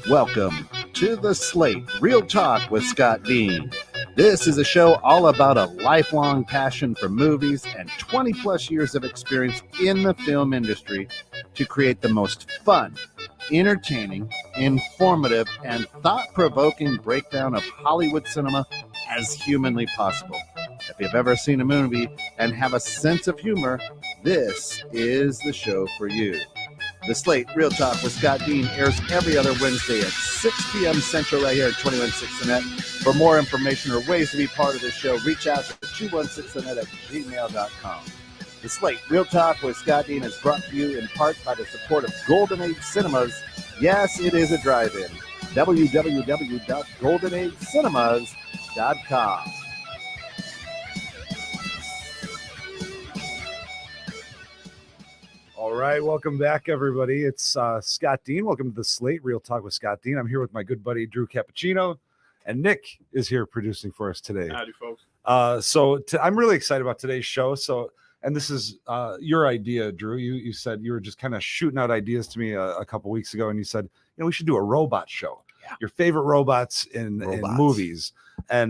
Welcome to the Slate Real Talk with Scott Dehn. This is a show all about a lifelong passion for movies and 20 plus years of experience in the film industry to create the most fun, entertaining, informative, and thought-provoking breakdown of Hollywood cinema as humanly possible. If you've ever seen a movie and have a sense of humor, this is the show for you. The Slate Real Talk with Scott Dehn airs every other Wednesday at 6 p.m. Central right here at 216thenet. For more information or ways to be part of the show, reach out to 216thenet@gmail.com. The Slate Real Talk with Scott Dehn is brought to you in part by the support of Golden Age Cinemas. Yes, it is a drive-in. www.goldenagecinemas.com. All right, welcome back, everybody. It's Scott Dehn. Welcome to the Slate Real Talk with Scott Dehn. I'm here with my good buddy Drew Cappuccino, and Nick is here producing for us today. Howdy, folks. I'm really excited about today's show. And this is your idea, Drew. You said you were just kind of shooting out ideas to me a couple weeks ago, and you said, we should do a robot show. Yeah. Your favorite robots in movies. And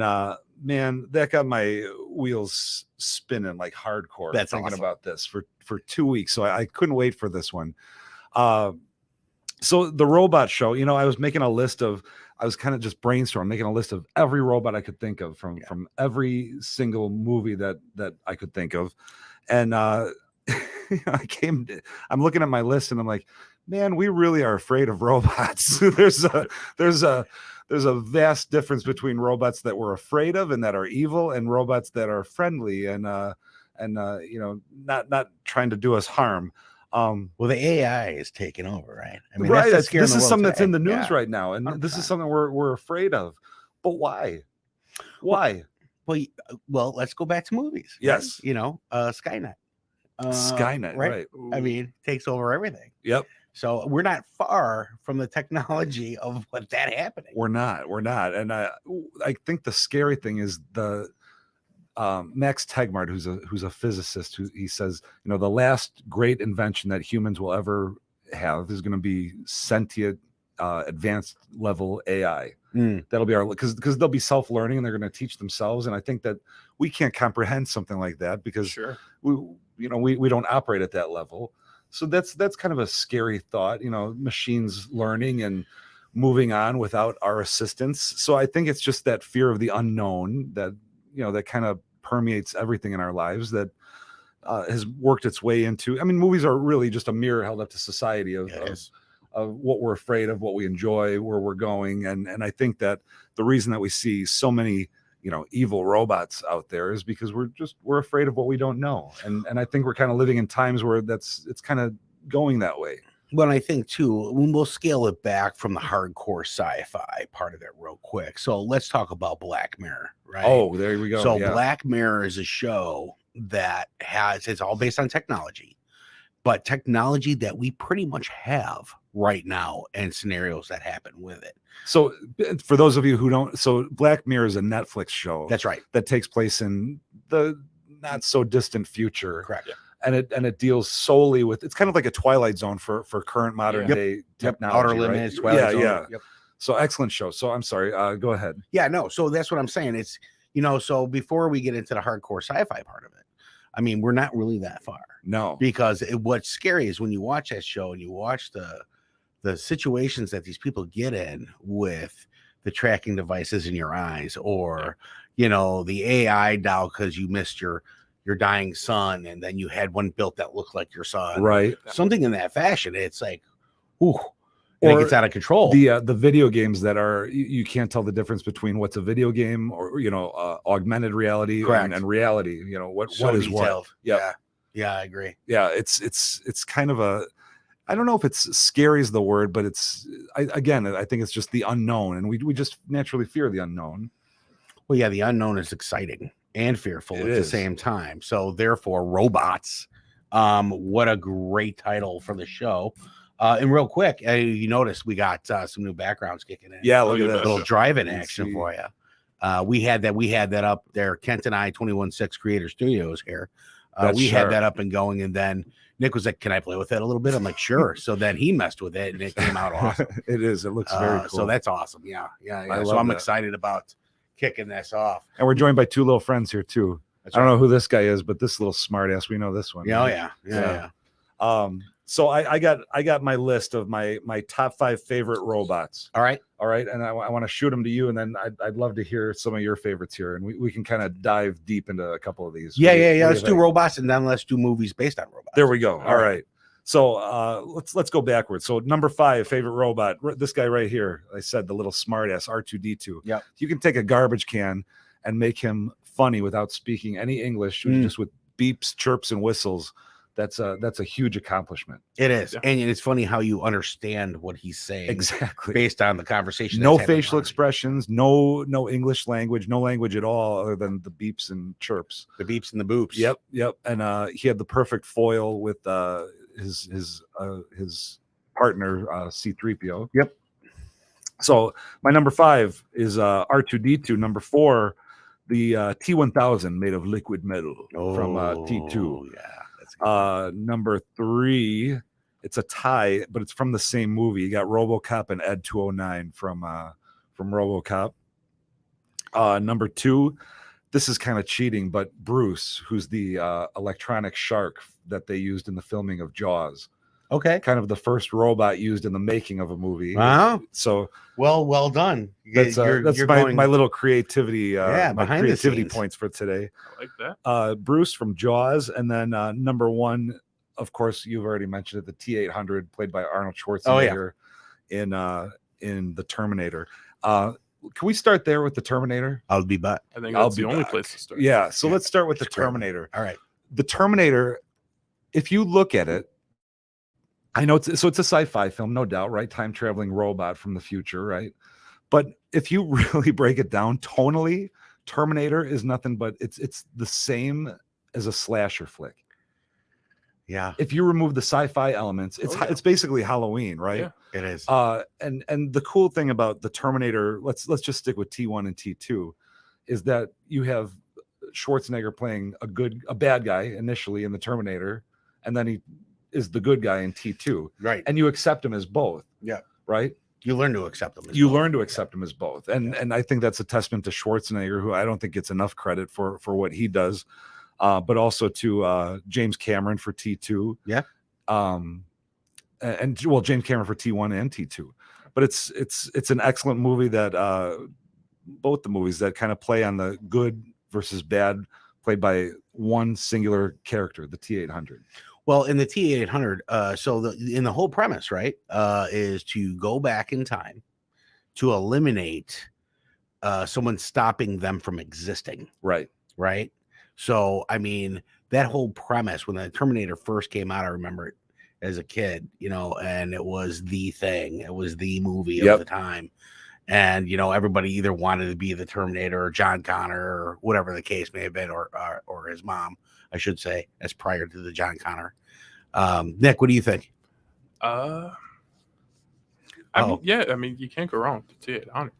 man, that got my wheels spinning like hardcore. That's thinking awesome. about this for 2 weeks. So I couldn't wait for this one. So the robot show, I was making a list of, I was kind of just brainstorming, making a list of every robot I could think of from every single movie that I could think of. And I'm looking at my list and I'm like, man, we really are afraid of robots. There's a vast difference between robots that we're afraid of and that are evil and robots that are friendly and not trying to do us harm. Well, the AI is taking over, right? I mean, right. That's This is something that's in the today. news right now, and 100%. This is something we're afraid of. But why? Why? Well, let's go back to movies. Yes. Right? Skynet. Skynet, right? I mean, takes over everything. Yep. So we're not far from the technology of what that happening. We're not. And I think the scary thing is the Max Tegmark, who's a physicist, he says, the last great invention that humans will ever have is going to be sentient, advanced level AI. That'll be because they'll be self-learning and they're going to teach themselves. And I think that we can't comprehend something like that because we don't operate at that level. So that's kind of a scary thought, machines learning and moving on without our assistance. So I think it's just that fear of the unknown that that kind of permeates everything in our lives that has worked its way into. I mean, movies are really just a mirror held up to society of what we're afraid of, what we enjoy, where we're going. And I think that the reason that we see so many, evil robots out there is because we're afraid of what we don't know. And I think we're kind of living in times where it's kind of going that way. Well, I think too, we'll scale it back from the hardcore sci-fi part of it real quick. So let's talk about Black Mirror, right? Oh, there we go. So Black Mirror is a show that it's all based on technology, but technology that we pretty much have right now and scenarios that happen with it. So for those of you who don't, so Black Mirror is a Netflix show. That's right. That takes place in the not so distant future. Correct. Yeah. And it deals solely with, it's kind of like a Twilight Zone for current modern day technology. Outer Limits, Twilight Zone. Yeah. Yep. So excellent show. So I'm sorry. Go ahead. Yeah, no. So that's what I'm saying. It's, so before we get into the hardcore sci-fi part of it, I mean, we're not really that far. No. Because what's scary is when you watch that show and you watch the situations that these people get in with the tracking devices in your eyes, or, the AI doll because you missed your dying son and then you had one built that looked like your son. Right. Something in that fashion. It's like, ooh. It gets out of control. The video games that are, you can't tell the difference between what's a video game or augmented reality and reality. What is detailed. What? Yeah, I agree. Yeah, it's kind of a, I don't know if it's scary is the word, but I think it's just the unknown, and we just naturally fear the unknown. Well, yeah, the unknown is exciting and fearful at the same time. So therefore, robots. What a great title for the show. And real quick, you notice we got some new backgrounds kicking in. Yeah, look at that. Little drive-in action for you. We had that up there. Kent and I, 216 Creator Studios here. We had that up and going, and then Nick was like, "Can I play with it a little bit?" I'm like, "Sure." So then he messed with it, and it came out awesome. It is. It looks very cool. So that's awesome. Yeah. So I'm excited about kicking this off. And we're joined by two little friends here too. That's I don't know who this guy is, but this little smart ass, we know this one. Yeah. Right? Yeah. So I got my list of my top 5 favorite robots. All right. And I want to shoot them to you, and then I'd love to hear some of your favorites here, and we can kind of dive deep into a couple of these. Yeah. Let's do robots, and then let's do movies based on robots. There we go. All right. So let's go backwards. So number 5 favorite robot, this guy right here. I said the little smart ass R2D2. Yeah. You can take a garbage can and make him funny without speaking any English, just with beeps, chirps, and whistles. That's a huge accomplishment. It is. And it's funny how you understand what he's saying exactly based on the conversation. No facial expressions, no English language, no language at all other than the beeps and chirps, the beeps and the boops. Yep. And he had the perfect foil with his partner C-3PO. Yep. So my number 5 is R2D2. Number 4, the T1000 made of liquid metal from T2. Yeah. Number 3, it's a tie, but it's from the same movie. You got RoboCop and Ed 209 from RoboCop. Number 2, this is kind of cheating, but Bruce, who's the electronic shark that they used in the filming of Jaws. Okay. Kind of the first robot used in the making of a movie. Wow. So well done. That's my little creativity. My creativity points for today. I like that. Bruce from Jaws, and then number 1, of course, you've already mentioned it, the T-800, played by Arnold Schwarzenegger in the Terminator. Can we start there with the Terminator? I'll be back. I think that's the only place to start. Yeah. So let's start with the Terminator. All right. The Terminator, if you look at it, I know it's a sci-fi film, no doubt, right? Time traveling robot from the future, right? But if you really break it down tonally, Terminator is nothing but it's the same as a slasher flick. Yeah. If you remove the sci-fi elements, it's basically Halloween, right? Yeah, it is. And the cool thing about the Terminator, let's just stick with T1 and T2, is that you have Schwarzenegger playing a bad guy initially in the Terminator, and then he is the good guy in T2. Right. And you accept him as both. Yeah. Right? You learn to accept them. Learn to accept him as both. And I think that's a testament to Schwarzenegger, who I don't think gets enough credit for what he does. But also to James Cameron for T2. Yeah. And James Cameron for T1 and T2. But it's an excellent movie that both the movies that kind of play on the good versus bad, played by one singular character, the T-800. Well, in the T-800, in the whole premise, right, is to go back in time to eliminate someone stopping them from existing. Right. Right. So, I mean, that whole premise, when the Terminator first came out, I remember it as a kid, and it was the thing. It was the movie of the time. And, everybody either wanted to be the Terminator or John Connor or whatever the case may have been, or his mom, I should say, as prior to the John Connor. Nick, what do you think? I mean, you can't go wrong with the T-800.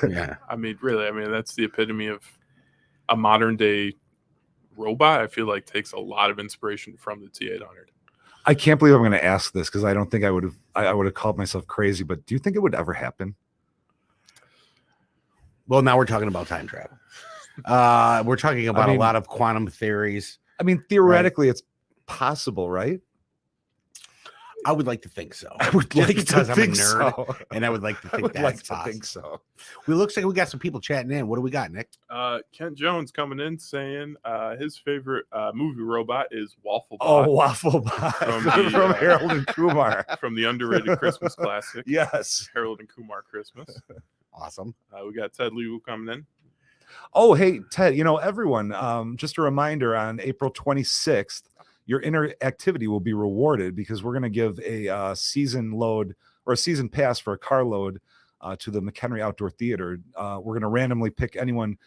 Yeah. I mean, really, that's the epitome of a modern day robot. I feel like takes a lot of inspiration from the T-800. I can't believe I'm going to ask this because I don't think I would have called myself crazy, but do you think it would ever happen? Well, now we're talking about time travel. We're talking about a lot of quantum theories. I mean, theoretically, it's possible, right? I would like to think so. I would like because to I'm a think nerd, so. And I would like to think that's possible. Think so. Well, it looks like we got some people chatting in. What do we got, Nick? Kent Jones coming in saying his favorite movie robot is Wafflebot. Oh, Wafflebot from Harold and Kumar, from the underrated Christmas classic. Yes, Harold and Kumar Christmas. Awesome. We got Ted Lew coming in. Oh, hey, Ted, everyone, just a reminder, on April 26th, your interactivity will be rewarded because we're going to give a season load or a season pass for a car load to the McHenry Outdoor Theater. We're going to randomly pick anyone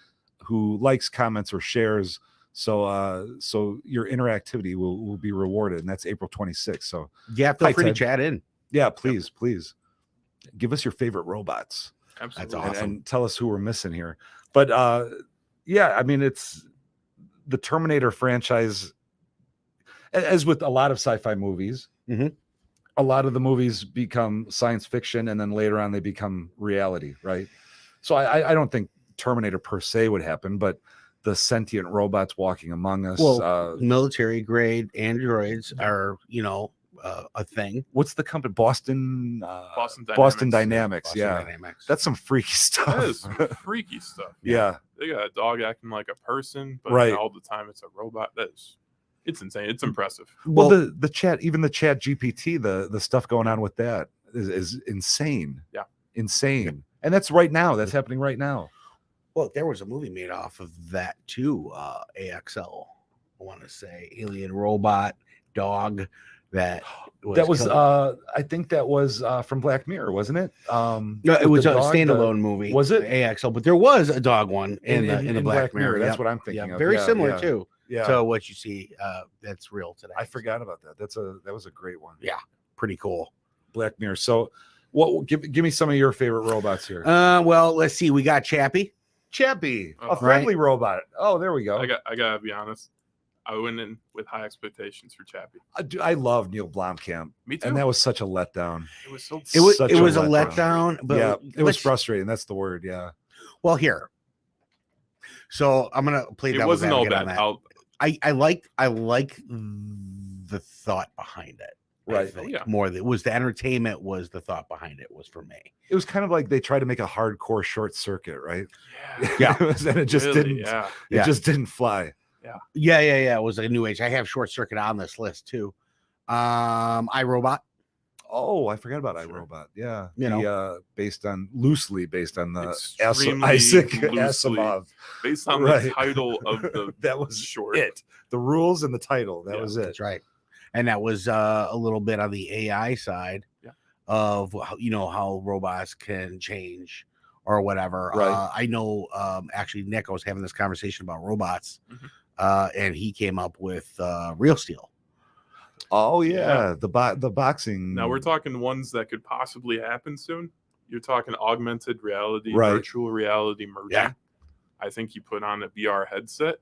who likes, comments, or shares. So your interactivity will be rewarded, and that's April 26th. So yeah, feel free to chat in. Yeah, please give us your favorite robots. Absolutely. That's awesome. And tell us who we're missing here. But yeah, I mean, it's the Terminator franchise as with a lot of sci-fi movies, Mhm. a lot of the movies become science fiction, and then later on they become reality, right? So I don't think Terminator per se would happen, but the sentient robots walking among us. Well, military grade androids are, a thing. What's the company? Boston Boston Dynamics. Boston Yeah, Dynamics. that's some freaky stuff. That is some freaky stuff. Yeah. They got a dog acting like a person, but Right. all the time it's a robot. It's insane. It's impressive. Well, the chat, even the chat GPT, the stuff going on with that is insane. Yeah. Insane. Yeah. And that's right now. That's happening right now. Well, there was a movie made off of that too. AXL, I want to say, alien robot dog that was killed. I think that was from Black Mirror, wasn't it? No, it was a standalone movie. Was it AXL? But there was a dog one in the Black Mirror. That's Yep. what I'm thinking Yeah, of. very Yeah, similar yeah. too. Yeah. So what you see, that's real today. I forgot about that. That was a great one. Yeah, pretty cool. Black Mirror. So give me some of your favorite robots here. Well, let's see. We got Chappie. Chappie, Oh, a friendly robot. Oh, there we go. I gotta be honest. I went in with high expectations for Chappie. I love Neil Blomkamp. Me too. And that was such a letdown. It was so. It was Such a a letdown, but yeah, it was let's- frustrating. That's the word. Yeah. Well, here. So I'm gonna play. It devil's wasn't all advocate on bad. that. I like the thought behind it. I Right. think. Yeah. More than was the entertainment was the thought behind it was for me. It was kind of like they tried to make a hardcore Short Circuit, right? Yeah. And it just Really, didn't. Yeah. It Yeah. just didn't fly. Yeah. It was a new age. I have Short Circuit on this list too. iRobot. Oh, I forgot about Sure. iRobot. Yeah. You Loosely based on the Extremely Isaac loosely. Asimov. Based on Right. the title of the That was short. it. The rules and the title. That Yeah, was it. That's right. And that was a little bit on the AI side of how robots can change or whatever. Right. I know actually Nick, I was having this conversation about robots, Mhm. and he came up with Real Steel. Oh yeah. Yeah. The boxing. Now we're talking ones that could possibly happen soon. You're talking augmented reality, Right. virtual reality merging. Yeah. I think you put on a VR headset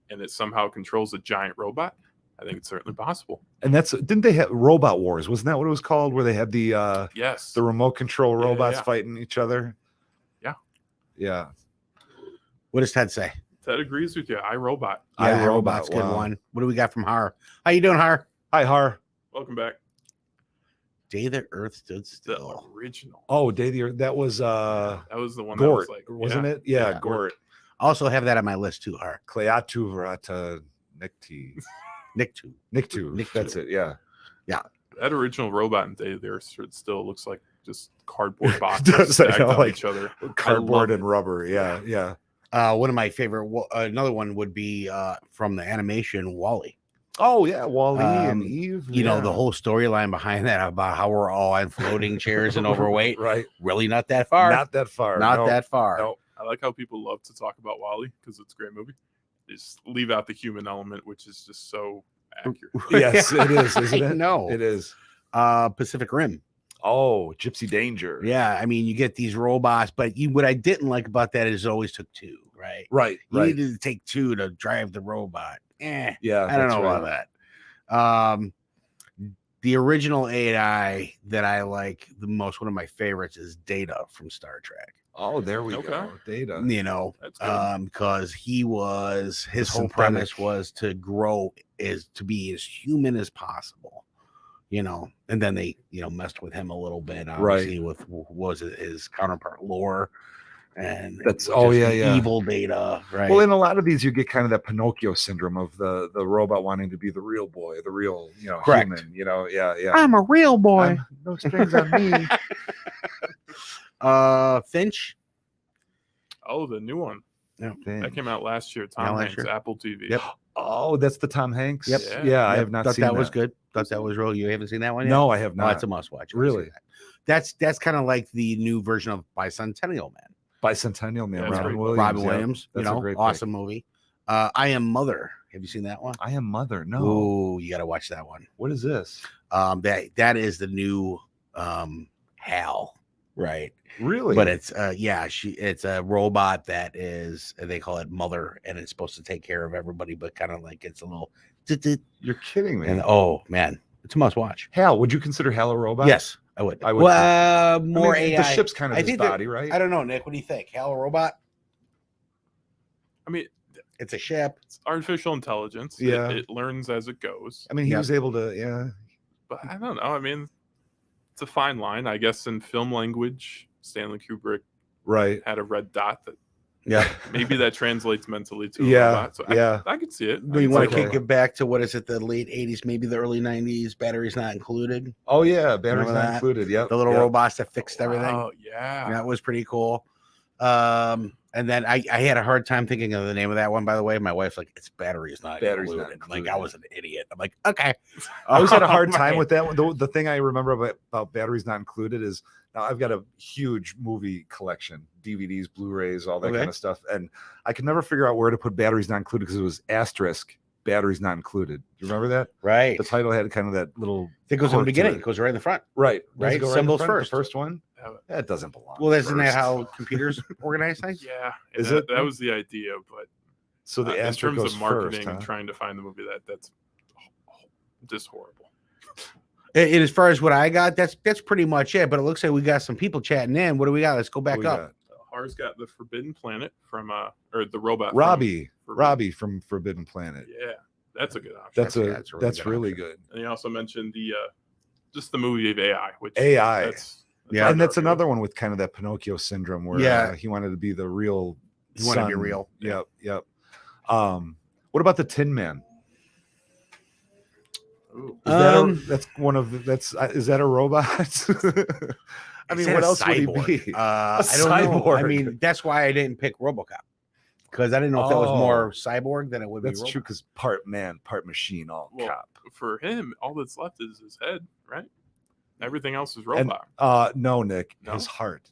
and it somehow controls a giant robot. I think it's certainly possible. And didn't they have Robot Wars? Wasn't that what it was called? Where they had the Yes. remote control Yeah, robots yeah. fighting each other. Yeah. Yeah. What does Ted say? Ted agrees with you. iRobot. Yeah, iRobot, iRobot's a good wow. one. What do we got from Har? How you doing, Har? Hi, Har. Welcome back. Day the Earth Stood The Still. original. Oh, that was That was the one that Gort, was like, wasn't yeah. it? Yeah, Yeah. Gort. Also have that on my list too, Har. Cleatu Verata Nikti. Nick too. Niktu. That's it. Yeah. That original robot in Day of the Earth Stood Still looks like just cardboard Does, boxes I stacked know, on like each other. Cardboard it. and rubber. Yeah. Yeah. One of my favorite. Another one would be from the animation Wall-E. Oh yeah, Wall-E and Um, Eve. The whole storyline behind that about how we're all on floating chairs and overweight. Right. Really not that far. Not that far. Not No. that far. No. I like how people love to talk about Wall-E because it's a great movie. They just leave out the human element, which is just so accurate. Yes, it is, isn't it? No. It is. Pacific Rim. Oh, Gypsy Danger. Yeah, I mean, you get these robots, but what I didn't like about that is it always took two, right? Right. You Right. needed to take two to drive the robot. Yeah. I don't that's know about right. that. The original AI that I like the most, one of my favorites, is Data from Star Trek. Oh, there we Okay. go. Data. That's good. Because his whole synthetic. premise was to grow, is to be as human as possible, and then they messed with him a little bit, obviously, with what was it, his counterpart Lore, and That's- just oh, yeah, the yeah. evil Data, right? Well, in a lot of these, you get kind of that Pinocchio syndrome of the robot wanting to be the real boy, the real, Correct. human. Yeah. I'm a real boy. No strings on me. Finch. Oh, the new one that came out last year. Tom last Hanks, year. Apple TV. Yep. Oh, that's the Tom Hanks. Yep. Yeah, I Yep. have not Thought seen that was good. Thought that was real. You haven't seen that one yet? No, I have No, not. it's a must watch. Really? That's kind of like the new version of Bicentennial Man. Bicentennial Man. Yeah, it's Robin great. Williams. Robin yeah. Williams, That's a great pick. awesome movie. I Am Mother. Have you seen that one? I Am Mother. No. Oh, you got to watch that one. What is this? That is the new Hal. right? Really? But it's it's a robot that is, they call it Mother, and it's supposed to take care of everybody, but kind of like it's a little You're kidding me. and oh man, it's a must watch. Hal, would you consider Hal a robot? Yes, I would. I would Well, too. more I mean, AI. the ship's kind of his body, right? I don't know, Nick. What do you think? Hal a robot? I mean, It's a ship. it's artificial intelligence. Yeah. It learns as it goes. I mean, he Yep. was able to, yeah. But I don't know. I mean, it's a fine line, I guess. In film language, Stanley Kubrick Right. had a red dot that Yeah. maybe that translates mentally to a Yeah, robot. So yeah. I could see it. Do you want to Okay. kick it back to what is it? The late '80s, maybe the early '90s. Batteries not included. Oh, yeah. Batteries Remember not that? included. Yep. The little yep. robots that fixed everything. Oh yeah. That was pretty cool. And then I had a hard time thinking of the name of that one. By the way, my wife's like, "It's batteries not Batteries included." not Like included. I was an idiot. I'm like, okay. I always had a hard Oh, time man. with that one. The thing I remember about batteries not included is now I've got a huge movie collection, DVDs, Blu-rays, all that Okay. kind of stuff. And I could never figure out where to put batteries not included because it was asterisk, batteries not included. Do you remember that? Right. The title had kind of that little It goes in quirk the to beginning. it. It goes right in the front. Right. Does Right? it go in Symbols front, first. The first one? Yeah. That doesn't belong. Well, isn't that first. how computers organize things? Yeah. Is That, it? that was the idea, but So the in asterisk terms goes of marketing first, and huh? trying to find the movie, that's just horrible. And as far as what I got, that's pretty much it. But it looks like we got some people chatting in. What do we got? Let's go What back we up. got? Har's got the Forbidden Planet from or the robot from Robbie. Forbidden- Robbie from Forbidden Planet. Yeah, that's a good option. That's That's a really really good good. And he also mentioned the just the movie of AI, which AI. That's Yeah. hard And to that's argue another with. one with kind of that Pinocchio syndrome where Yeah. he wanted to be the real. He wanted to be son. real. Yep. Yep. What about the Tin Man? Ooh. Is that Um, one of the, that's is that a robot? I mean, Is that what a else would he cyborg? be? I don't know. I cyborg. mean, that's why I didn't pick RoboCop because I didn't know if that was more Oh. cyborg than it would That's be. true because part man, part machine, all Well, cop. For him, all that's left is his head, right? Everything else is And robot. no, Nick, No? his heart.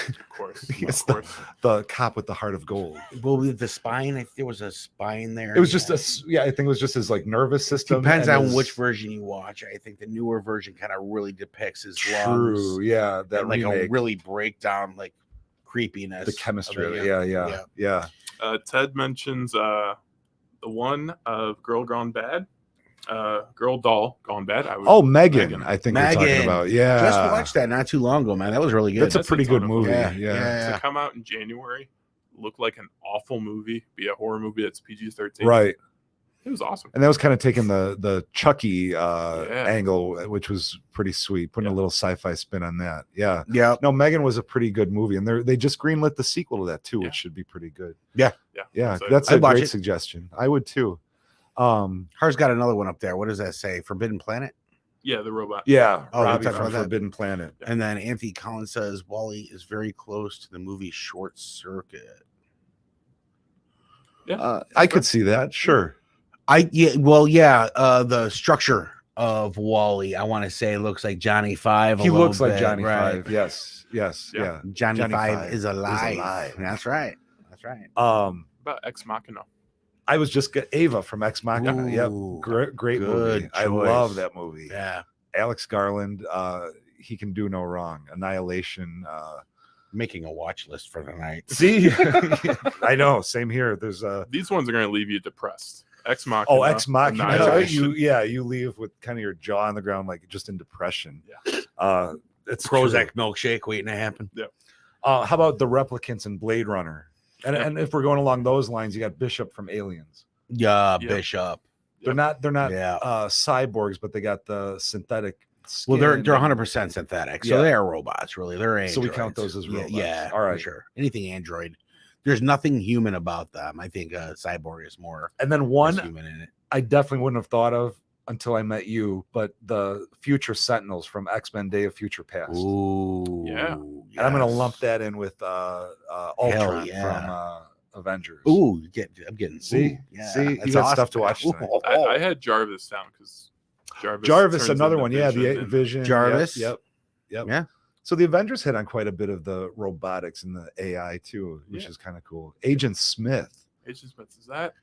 of course. Yes, Of course. The cop with the heart of gold. Well, with the spine, I think there was a spine there. It was just I think it was just his like nervous system. Depends and on his- which version you watch. I think the newer version kind of really depicts his True, lungs. yeah, that And like a remake, really breakdown, like creepiness. the of chemistry. it, Of it, yeah. Ted mentions the one of Girl Gone Bad, Girl Doll Gone Bad. Oh, Megan, I think we're talking Megan. about. Yeah, Just watched that not too long ago, man. That was really good. That's a That's a pretty ton good of movie. fun. Yeah, To come out in January, look like an awful movie, be a horror movie that's PG-13. right. It was awesome. And that was kind of taking the Chucky angle, which was pretty sweet, putting a Yeah. little sci-fi spin on that. Yeah. Yeah. No, Megan was a pretty good movie, and they just greenlit the sequel to that too, Yeah. which should be pretty good. Yeah. Yeah, So that's I'd a watch great it. suggestion. I would too. Har's got another one up there. What does that say? Forbidden Planet? Yeah, the robot. Yeah, Oh, Robbie you're talking from about that. Forbidden Planet. And then Anthony Collins says Wally is very close to the movie Short Circuit. Yeah. I could see that. Sure. The structure of Wally, I want to say, looks like Johnny Five. He looks like Johnny right? Five. Yes. Yes. Yeah. Yeah. Johnny Johnny Five Five is alive. is alive. That's right. That's right. About Ex Machina. I was just Ava from Ex Machina. Ooh, Yep. Great movie. good I love choice. that movie. Yeah. Alex Garland, he can do no wrong. Annihilation. Making a watch list for the night. See, I know. Same here. There's These ones are going to leave you depressed. Ex Machina. Ex Machina. Annihilation. You leave with kind of your jaw on the ground, like just in depression. Yeah. It's Prozac true. milkshake waiting to happen. How about the replicants in Blade Runner? And if we're going along those lines, you got Bishop from Aliens. Yeah, Yep. Bishop. They're not Yeah. cyborgs, but they got the synthetic skin. Well, they're 100% synthetic, so Yeah. they are robots, really. They're androids. So we count those as robots. Yeah, All right. for sure. Anything android. There's nothing human about them. I think cyborg is more And then is one human in it. I definitely wouldn't have thought of until I met you, but the Future Sentinels from X-Men Day of Future Past. Ooh, Yeah. And I'm going to yes. lump that in with Ultron yeah. from Avengers. Ooh, I'm getting See? yeah, See? You that's got awesome. stuff to watch tonight. I had Jarvis down because Jarvis, turns another into one. Yeah, the Vision and- Vision. Jarvis. Yep. Yeah. So the Avengers hit on quite a bit of the robotics and the AI too, which Yeah. is kind of cool. Agent Smith. Agent Smith, is that?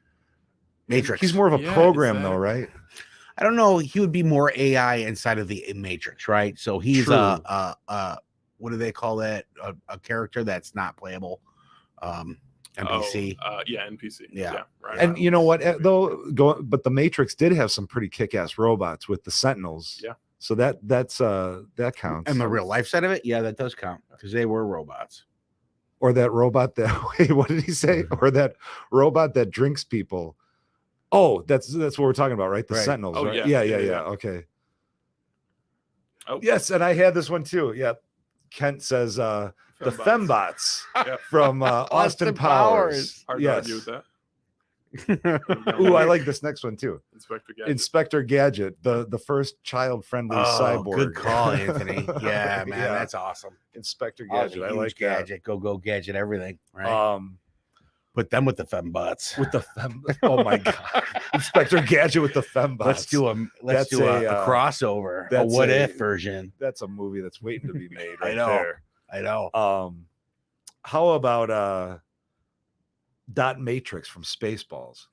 Matrix. He's more of a Yeah, program is though, that- right? I don't know. He would be more AI inside of the Matrix, right? So he's True. what do they call that? A character that's not playable. NPC. Yeah, NPC. Yeah. Right. And you know what? But the Matrix did have some pretty kick-ass robots with the Sentinels. Yeah. So that counts. And the real life side of it, yeah, that does count because they were robots. Or that robot that wait, what did he say? Or that robot that drinks people. Oh, that's what we're talking about, right? The Right. Sentinels, Oh, right? yeah. Yeah. Okay. Oh. Yes, and I had this one too. Yeah. Kent says the Fembots Yeah. from Austin Powers. Hard to argue with that. Ooh, I like this next one too. Inspector Gadget. Inspector Gadget, the first child-friendly cyborg. Good call, Anthony. Yeah, man, Yeah. that's awesome. Inspector Oh, Gadget. I like Gadget. Go Gadget, everything. that. Right. Put them with the fembots. With the oh my god, Inspector Gadget with the Fembots. Let's do a crossover, a that's what a- if version. That's a movie that's waiting to be made. Right I know. There. I know. How about Dot Matrix from Spaceballs?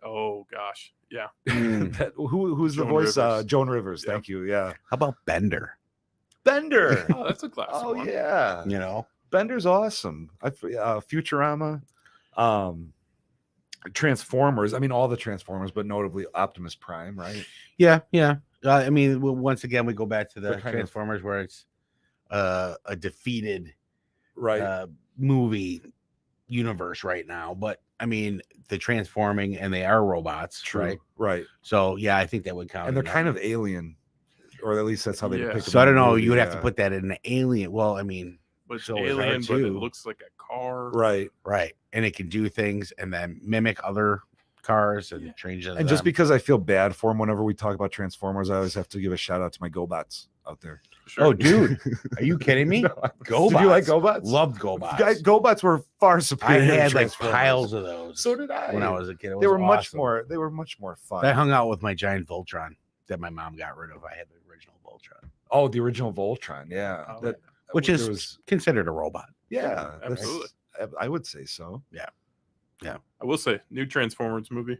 Oh gosh, yeah. Who's the Joan voice? Rivers. Joan Rivers. Yeah. Thank you. Yeah. How about Bender? Bender. Oh, that's a classic Oh one. yeah. You know, Bender's awesome. Futurama, Transformers. I mean, all the Transformers, but notably Optimus Prime, right? yeah. I mean, once again, we go back to the They're kind of- Transformers where it's a defeated Right. movie universe right now. But I mean, the transforming and they are robots, True. right? Right. So yeah, I think that would count. And they're in that. kind of alien, or at least that's how they Yeah. depict. So I don't know. You would have yeah. to put that in an alien. Well, I mean, But it's So is alien, but it R2. looks like a car. Right. right, and it can do things and then mimic other cars and change it. And just because I feel bad for them whenever we talk about Transformers, I always have to give a shout out to my GoBots out there. Sure. Oh, dude, are you kidding me? GoBots. Did you like GoBots? Loved GoBots. GoBots were far I superior. to had like Transformers. piles of those. So did I. when I was a kid. It They was were much awesome. more. They were much more fun. I hung out with my giant Voltron that my mom got rid of. I had the original Voltron, Oh, the original Voltron. Yeah. Oh, That which there is was- considered a robot. yeah. Absolutely. I would say so. I will say, new Transformers movie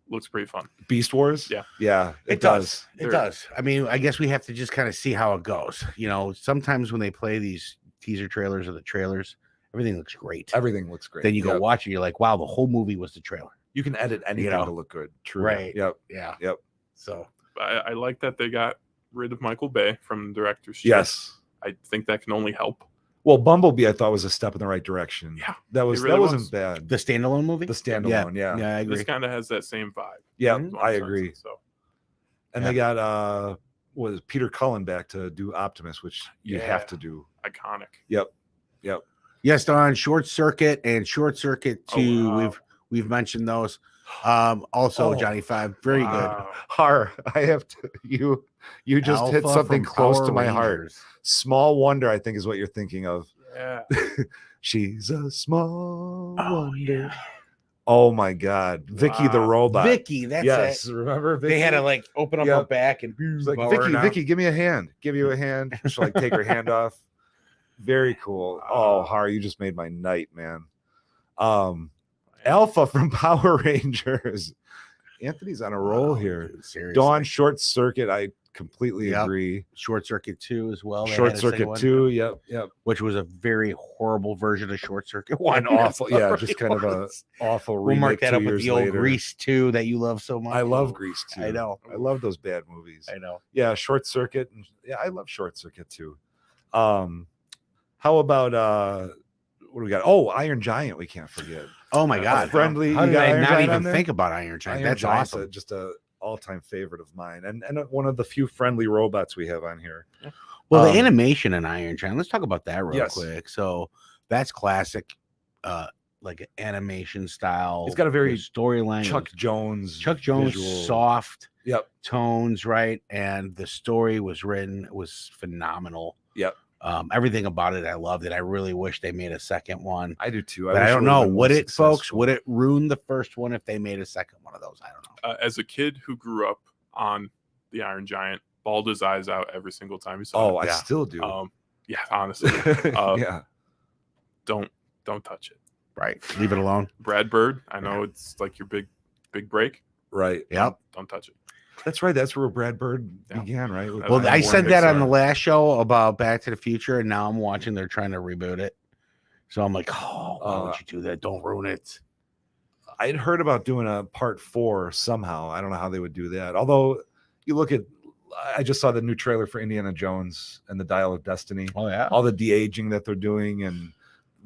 looks pretty fun. Beast Wars. Yeah. Yeah. It does. It They're- does. I mean, I guess we have to just kind of see how it goes. You know, sometimes when they play these teaser trailers or the trailers, everything looks great. Everything looks great. Then you go Yep. watch it, you're like, wow, the whole movie was the trailer. You can edit anything know. to look good. True. Right. Yep. Yeah. Yep. So But I like that they got rid of Michael Bay from the director's chair. Yes. I think that can only help. Well, Bumblebee, I thought was a step in the right direction. Yeah, That really that wasn't was. bad. the standalone movie? The standalone. Yeah. Yeah, I This agree. kind of has that same vibe. Yeah. Mhm. is what I I'm agree. sensing, So And they got was Peter Cullen back to do Optimus, which you Yeah. have to do. iconic. Yep. Yes, Don, Short Circuit and Short Circuit 2. wow. We've mentioned those. Also Oh. Johnny 5, very good. Wow. Har, I have to you just hit Alpha something from close Power to my heart. Rangers. Small Wonder, I think, is what you're thinking of. Yeah. She's a small Oh, wonder. Oh my God, Vicky the Wow. robot. Vicky, that's yes, it. remember Vicky? They had to like open up Yep. her back and She's like, lower her Vicky, down. Vicky, give me a hand. Give you a hand. She'll like take her hand off. Very cool. Oh, Wow. Har, you just made my night, man. Alpha from Power Rangers. Anthony's on a roll Wow, here. dude, seriously. Dawn Short Circuit. I completely Yep. agree. Short Circuit 2 as well. They Short had a second Circuit one, 2. Yep. Yep. which was a very horrible version of Short Circuit 1. An awful, That's yeah, what just it kind of a was. awful We'll mark remake that 2 up with years the old later. Grease 2 that you love so much. I love Grease too. I know. I love those bad movies. I know. Yeah, Short Circuit. Yeah, I love Short Circuit too. How about what do we got? Oh, Iron Giant. We can't forget. Oh my God. Friendly. How you did got I Iron not Giant even on there? think about Iron Giant? Iron That's Giant's awesome. just a all-time favorite of mine, and one of the few friendly robots we have on here. Well, Um, the animation in Iron Giant, let's talk about that real Yes. quick. So that's classic, like animation style. It's got a very the storyline. Chuck was- Jones. Chuck Jones, visual. soft Yep. tones, right? And the story was phenomenal. Yep. Everything about it, I loved it. I really wish they made a second one. I do too. But I wish don't it know. would've been Would more it, folks? successful. Would it ruin the first one if they made a second one of those? I don't know. As a kid who grew up on the Iron Giant, bawled his eyes out every single time he saw Oh, it. I still do. Yeah, honestly, Yeah. don't touch it. Right. Leave it alone. Brad Bird, I know it's like your big break. Right. Yep. Don't touch it. That's right. That's where Brad Bird Yeah. began, right? With Well, Well, Brian I Warren said that on the Mixer. last show about Back to the Future, and now I'm watching. They're trying to reboot it, so I'm like, oh, why would you do that? Don't ruin it. I'd heard about doing a part 4 somehow. I don't know how they would do that. Although you look at, I just saw the new trailer for Indiana Jones and the Dial of Destiny. Oh yeah. All the de-aging that they're doing and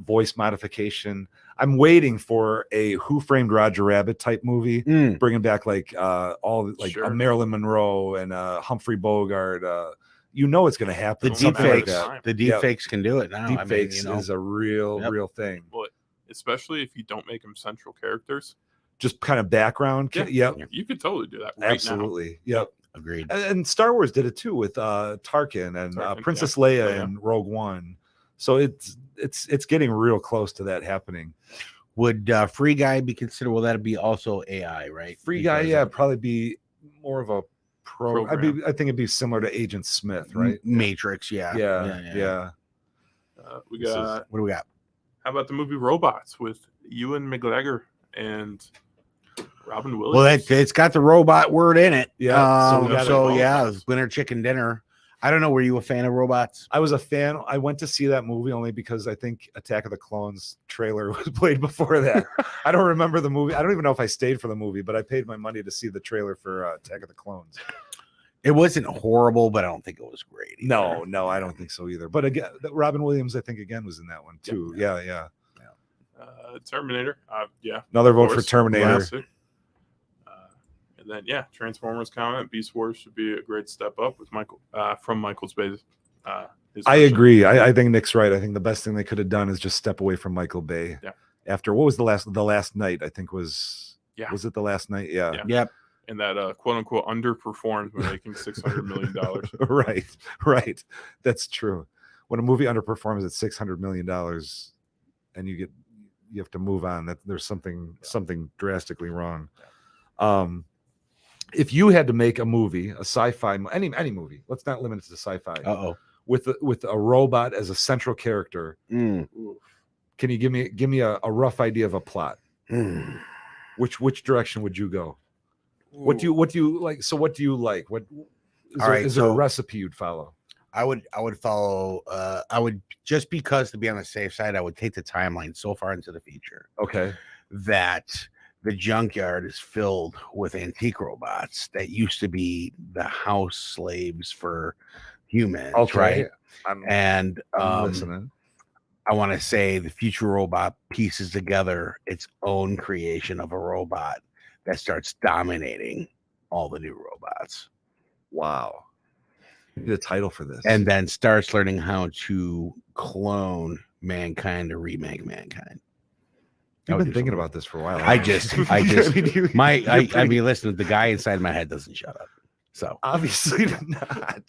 voice modification. I'm waiting for a Who Framed Roger Rabbit type movie, bringing back like all like Sure. a Marilyn Monroe and Humphrey Bogart. You know it's going to happen. The Don't something like matter. deepfakes, that. the deepfakes can do it now. Deepfakes I mean, is a real, Yep. real thing. Well, especially if you don't make them central characters. Just kind of background. Yeah. Yep. You could totally do that right Absolutely. Yep. agreed. And Star Wars did it too with Tarkin and Tarkin, Princess yeah. Leia Oh, yeah. and Rogue One. So it's getting real close to that happening. Would Free Guy be considered? Well, that'd be also AI, right? Free Guy, Because yeah, of probably be more of a Program. I think it'd be similar to Agent Smith, right? Matrix, yeah. Yeah. We This is- got. What do we got? How about the movie Robots with Ewan McGregor and Robin Williams? Well, it's got the robot word in it. Yeah, so we got so it. yeah, winner chicken dinner. I don't know. Were you a fan of robots? I was a fan. I went to see that movie only because I think Attack of the Clones trailer was played before that. I don't remember the movie. I don't even know if I stayed for the movie, but I paid my money to see the trailer for Attack of the Clones. It wasn't horrible, but I don't think it was great. either. No, I don't think so either. But again, Robin Williams, I think again was in that one too. Yeah. Terminator. Yeah. Another of vote for course, Terminator. classic. And then Transformers comment. Beast Wars should be a great step up with Michael from Michael's Bay. I agree. I think Nick's right. I think the best thing they could have done is just step away from Michael Bay. Yeah. After what was the last night? I think was. Yeah. Was it the last night? Yeah. Yep. And that quote unquote underperformed by making $600 million. Right. That's true. When a movie underperforms at $600 million, and you have to move on, that there's something drastically wrong. If you had to make a movie, a sci-fi, any movie, let's not limit it to sci-fi, with a robot as a central character, can you give me a rough idea of a plot? Which direction would you go? What do you like? So what do you like? What is there a recipe you'd follow? I would follow. I would, just because, to be on the safe side, I would take the timeline so far into the future Okay. that the junkyard is filled with antique robots that used to be the house slaves for humans, right? And I'm listening. I want to say the future robot pieces together its own creation of a robot that starts dominating all the new robots. Wow. Need a title for this. And then starts learning how to clone mankind to remake mankind. You've been thinking about this for a while. I mean, listen, the guy inside my head doesn't shut up. So obviously not.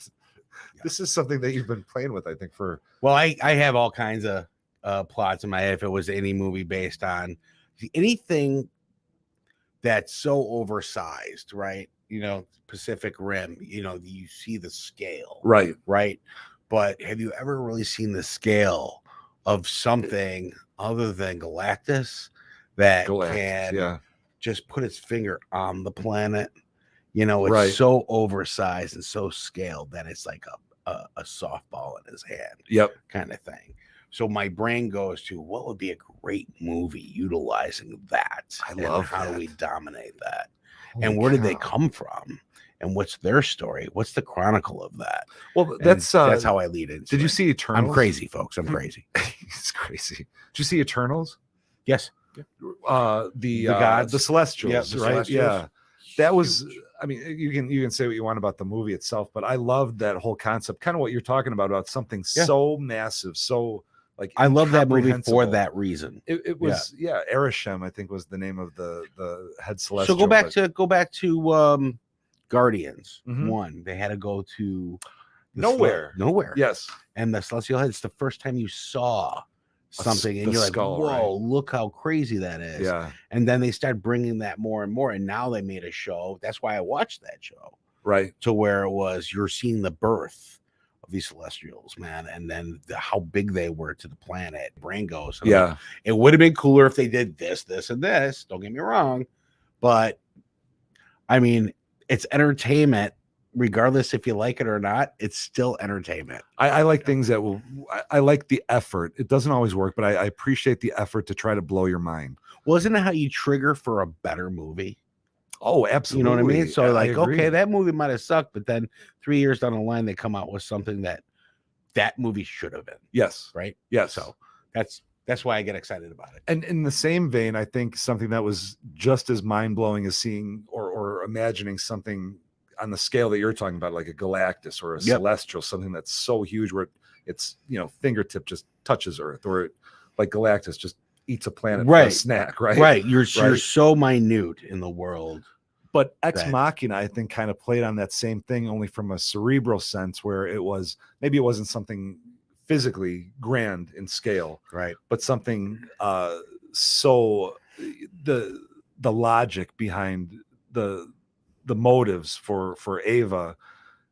This is something that you've been playing with, I think, for. Well, I have all kinds of plots in my head. If it was any movie based on anything that's so oversized, right? Pacific Rim, you see the scale, Right. But have you ever really seen the scale of something other than Galactus that can just put its finger on the planet? It's so oversized and so scaled that it's like a softball in his hand. Yep. Kind of thing. So my brain goes to, what would be a great movie utilizing that? I love how that. do we dominate that? Holy and where did they cow. come from? And what's their story? What's the chronicle of that? Well, And that's how I lead into Did you it. see Eternals? I'm crazy, folks. I'm crazy. It's crazy. Did you see Eternals? Yes. The gods? the Celestials, Yeah, the right? Celestials. Yeah. That was, I mean, you can say what you want about the movie itself, but I loved that whole concept, kind of what you're talking about something so massive, so like I love that movie for incomprehensible. that reason. It was Arishem, I think was the name of the head celestial. So go back to Guardians Mhm. 1. They had to go to the Nowhere. nowhere. Yes. And the celestial head, it's the first time you saw something, and the you're like, skull, whoa, right? look how crazy that is. Yeah. And then they started bringing that more and more, and now they made a show. That's why I watched that show, Right. to where it was you're seeing the birth of these celestials, man, and then how big they were to the planet. Brain goes, and Yeah. it would have been cooler if they did this, this, and this. Don't get me wrong, but I mean, it's entertainment, regardless if you like it or not. It's still entertainment. I like things that will. I like the effort. It doesn't always work, but I appreciate the effort to try to blow your mind. Well, isn't that how you trigger for a better movie? Oh, absolutely. You know what I mean? So I like, agree. okay, that movie might have sucked, but then 3 years down the line, they come out with something that movie should have been. Yes. Right. Yes. So that's why I get excited about it. And in the same vein, I think something that was just as mind-blowing as seeing or imagining something on the scale that you're talking about, like a Galactus or a Celestial, something that's so huge where it's, fingertip just touches Earth, or like Galactus just eats a planet for a snack, right? Right. You're so minute in the world. But Ex Machina, I think, kind of played on that same thing, only from a cerebral sense, where it wasn't something physically grand in scale, right? But something so the logic behind the motives for Ava,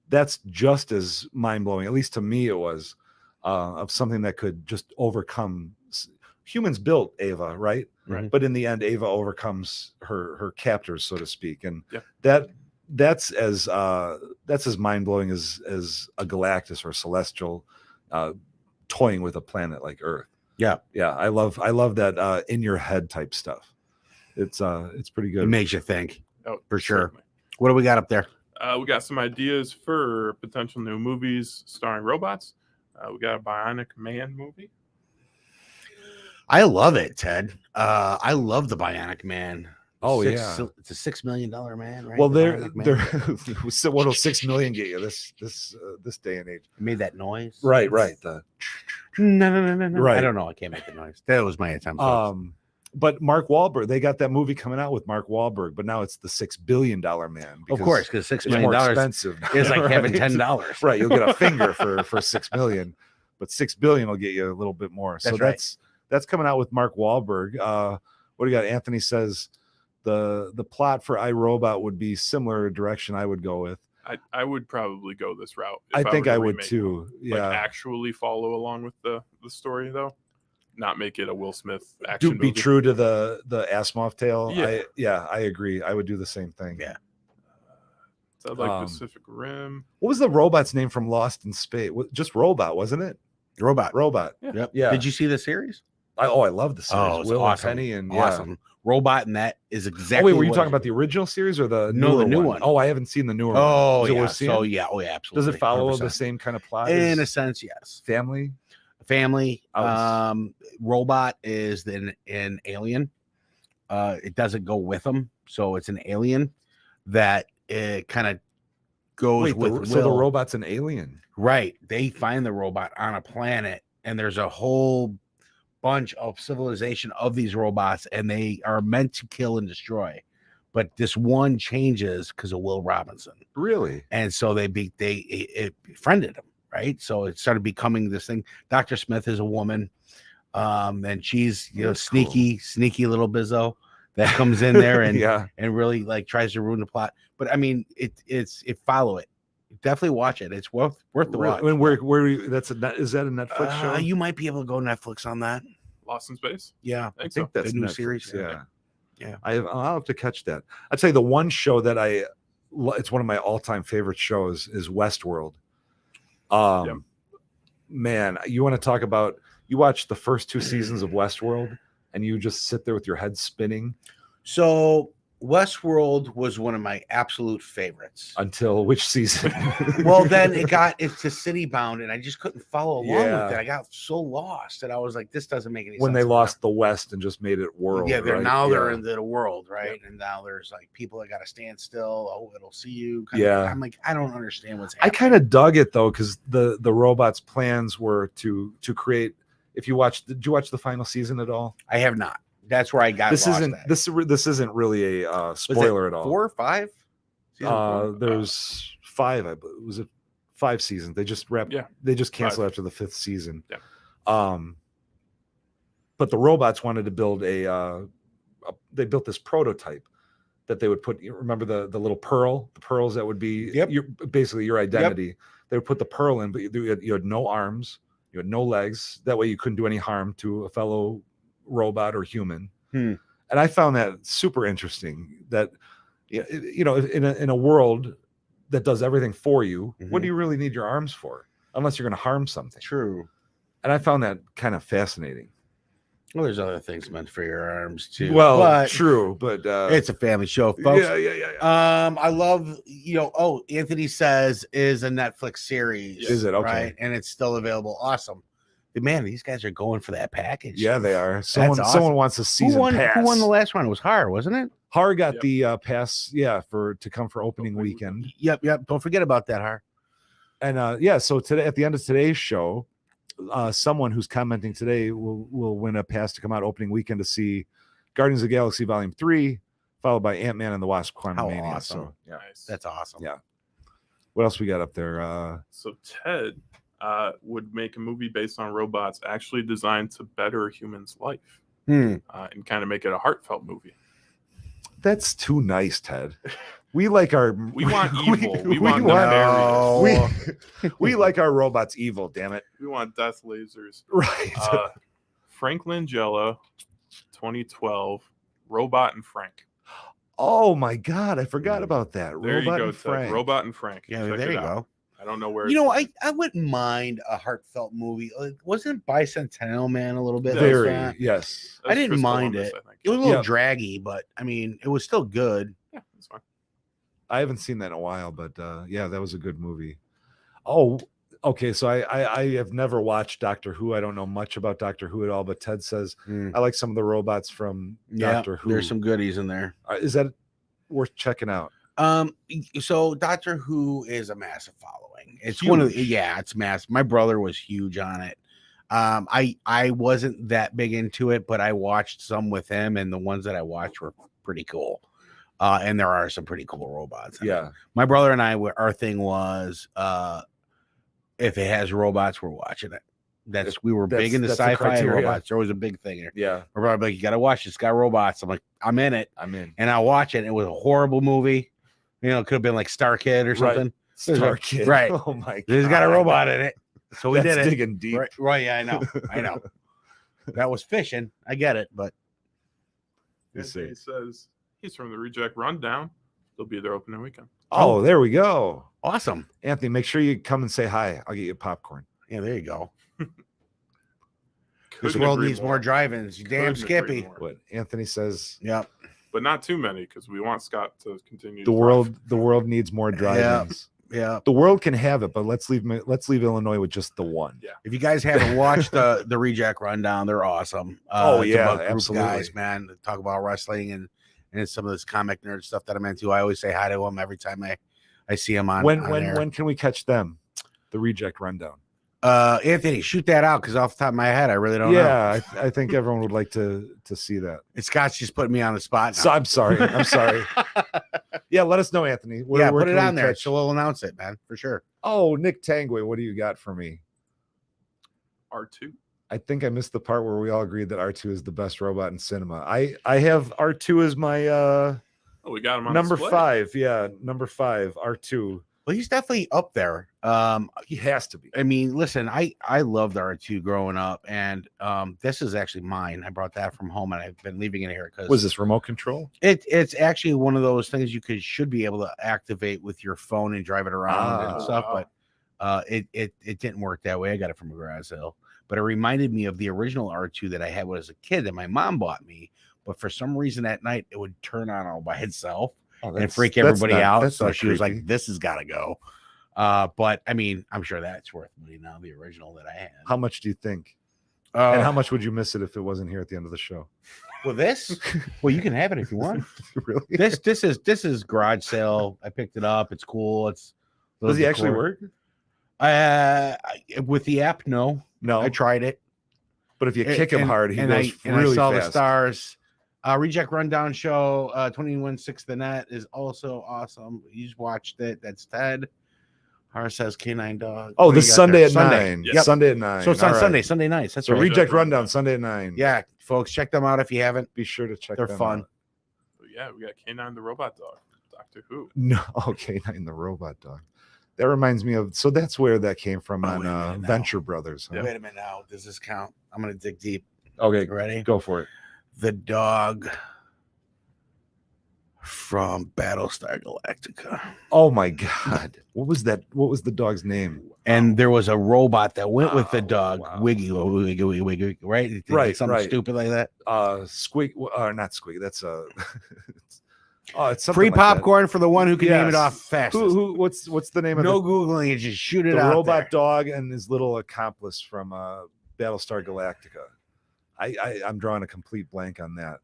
that's just as mind-blowing, at least to me it was, of something that could just overcome. Humans built Ava, right? But in the end, Ava overcomes her captors, so to speak, and that's as mind-blowing as a Galactus or a Celestial toying with a planet like Earth. Yeah. I love that in your head type stuff. It's pretty good. It makes you think, for sure. Certainly. What do we got up there? We got some ideas for potential new movies starring robots. We got a Bionic Man movie. Oh, I love it, Ted. I love the Bionic Man. It's a $6 million man, right? Well, they're what will 6 million get you this day and age? You made that noise, right? No. Right. I don't know. I can't make the noise. That was my attempt. But Mark Wahlberg, they got that movie coming out with Mark Wahlberg, but now it's the $6 billion man. Of course, because $6 million more expensive is like right? having $10. Right, you'll get a finger for 6 million, but 6 billion will get you a little bit more. So that's coming out with Mark Wahlberg. What do you got? Anthony says the plot for iRobot would be similar direction I would go with. I would probably go this route. I think I would too. Yeah, like actually follow along with the story though, not make it a Will Smith action movie. Be true to the Asimov tale. Yeah. I agree. I would do the same thing. Yeah. So like Pacific Rim. What was the robot's name from Lost in Space? Just Robot, wasn't it? Robot. Yeah. Yep. Yeah. Did you see the series? I love the series. Oh, it's Will awesome. and Penny and awesome. Robot, and that is exactly. Oh wait, were you talking about the original series or the No, the new one? Oh, I haven't seen the newer one. Oh, Is it yeah. worth seeing? So yeah, oh yeah, absolutely. Does it follow 100%. the same kind of plot? In a sense, yes. Family. Robot is an alien. It doesn't go with them, so it's an alien that it kind of goes with Will. So the robot's an alien, right? They find the robot on a planet, and there's a whole bunch of civilization of these robots, and they are meant to kill and destroy. But this one changes because of Will Robinson. Really? And so it befriended him, right? So it started becoming this thing. Dr. Smith is a woman, and she's sneaky little bizzo that comes in there and and really like tries to ruin the plot. But I mean, follow it. Definitely watch it. It's worth the watch. And where is that a Netflix show? You might be able to go Netflix on that. Lost in Space. Yeah, I think that's the new Netflix, series. Yeah. I'll have to catch that. I'd say the one show that it's one of my all-time favorite shows is Westworld. Man, you want to talk about, you watch the first 2 seasons of Westworld and you just sit there with your head spinning. So Westworld was one of my absolute favorites. Until which season? Well, then it's to City Bound, and I just couldn't follow along with it. I got so lost that I was like, this doesn't make any sense. When they lost the West and just made it world. Yeah, they're in the world, right? Yeah. And now there's like people that got to stand still. Oh, it'll see you. I'm like, I don't understand what's happening. I kind of dug it though, because the robot's plans were to create. Did you watch the final season at all? I have not. That's where I got. This isn't really a spoiler at all. 4 or 5? There's 5. I believe. Was it 5 seasons? They just wrapped. Yeah. They just canceled after the 5th season. Yeah. But the robots wanted to build they built this prototype that they would put. You remember the little pearl, the pearls that would be basically your identity. Yep. They would put the pearl in, but you had no arms, you had no legs. That way, you couldn't do any harm to a fellow robot or human. And I found that super interesting that in a world that does everything for you, what Mhm. do you really need your arms for? Unless you're going to harm something. True. And I found that kind of fascinating. Well, there's other things meant for your arms too. Well, but true, but it's a family show, folks. Yeah. I love, Anthony Says is a Netflix series. Is it? Okay. Right? And it's still available. Awesome. Man, these guys are going for that package. Yeah, they are. awesome. Someone wants a season pass. Who won the last one? It was Har, wasn't it? Har got the pass, to come for opening weekend. Yep. Don't forget about that, Har. And so today, at the end of today's show, someone who's commenting today will win a pass to come out opening weekend to see Guardians of the Galaxy Volume 3, followed by Ant-Man and the Wasp: Quantumania. Awesome. So, yeah, Nice. That's awesome. Yeah. What else we got up there? So Ted would make a movie based on robots actually designed to better a human's life and kind of make it a heartfelt movie. That's too nice, Ted. We like our We want evil. We want nefarious. we like our robots evil, damn it. We want death lasers. Right. Frank Langella, 2012, Robot and Frank. Oh my God, I forgot about that. There Robot you go, and Frank. Robot and Frank. Yeah, Check there it you out. go. I don't know where. I wouldn't mind a heartfelt movie. Wasn't Bicentennial Man a little bit Very, like that? yes. I didn't mind Columbus, it. I think. It was a little draggy, but I mean, it was still good. Yeah, that's fine. I haven't seen that in a while, but that was a good movie. Oh, okay. So I have never watched Doctor Who. I don't know much about Doctor Who at all, but Ted says I like some of the robots from Doctor Who. There's some goodies in there. Is that worth checking out? So Doctor Who is a massive following. It's Huge. It's massive. My brother was huge on it. I wasn't that big into it, but I watched some with him, and the ones that I watched were pretty cool. And there are some pretty cool robots. Yeah. My brother and I, our thing was, if it has robots, we're watching it. We were big into that's the sci-fi and criteria. robots. There was a big thing here. Yeah. My brother would be like, you got to watch this. It's got robots. I'm like, I'm in it. I'm in. And I watch it. It was a horrible movie. It could have been like Star Kid or something. Star Kid. Right. Oh my God. He's got a robot in it. So we That's did it. digging deep. Right. Yeah, I know. That was fishing. I get it, but Anthony says he's from the Reject Rundown. They'll be there opening weekend. Oh, there we go. awesome. Anthony, make sure you come and say hi. I'll get you popcorn. Yeah, there you go. This Couldn't world agree needs more drive-ins. You damn Couldn't agree Skippy. more. What Anthony says. Yep. But not too many because we want Scott to continue. The world needs more drive-ins. Yeah. The world can have it, but let's leave Illinois with just the one. Yeah. If you guys haven't watched the Reject Rundown, they're awesome. It's about group absolutely. guys, man. That talk about wrestling and some of this comic nerd stuff that I'm into. I always say hi to them every time I see them on. When can we catch them? The Reject Rundown. Anthony, shoot that out because off the top of my head, I really don't know. Yeah, I think everyone would like to see that. It's Scott's just putting me on the spot now. So I'm sorry. Yeah, let us know, Anthony. Where put can it we on there. catch- So we'll announce it, man, for sure. Oh, Nick Tangway, what do you got for me? R2. I think I missed the part where we all agreed that R2 is the best robot in cinema. I have R2 as my Oh, we got him on number display. 5. Yeah, number 5, R2. Well, he's definitely up there. He has to be. I mean, listen, I loved R2 growing up, and this is actually mine. I brought that from home, and I've been leaving it here because Was this remote control? it's actually one of those things you should be able to activate with your phone and drive it around and stuff, wow. but it didn't work that way. I got it from a garage sale, but it reminded me of the original R2 that I had when I was a kid that my mom bought me. But for some reason at night it would turn on all by itself and freak everybody out. So she was like, "This has got to go." But I mean, I'm sure that's worth money now. The original that I had. How much do you think? And how much would you miss it if it wasn't here at the end of the show? Well, this? Well, you can have it if you want. Really? This is garage sale. I picked it up. It's cool. Does he actually work? With the app? No. I tried it. But if you kick him hard, he goes I really saw fast. the stars. Reject Rundown show 21/6 the net is also awesome. You just watched it. That's Ted. Har says K9 Dog. Oh, What do this you got Sunday there? at 9. Yep. Sunday at 9. So it's on All right. Sunday nights. That's So right. Reject Rundown Sunday at 9. Yeah, folks, check them out if you haven't. Be sure to check They're them fun. out. But yeah, we got K9 the Robot Dog. Doctor Who. No, okay, not the robot dog. That reminds me of. So that's where that came from Oh, on wait a minute now. Venture Brothers. Huh? Wait a minute now. Does this count? I'm gonna dig deep. Okay, You ready? go for it. The dog from Battlestar Galactica. Oh my god, what was that? What was the dog's name? And there was a robot that went with the Oh, dog, wow. Wiggy, right? It did something stupid like that. Squeak, not Squeak. That's it's something Free like that. popcorn for the one who can name it Yes. off fastest. What's the name No of Googling it, just shoot it the out robot there. dog and his little accomplice from Battlestar Galactica? I'm drawing a complete blank on that.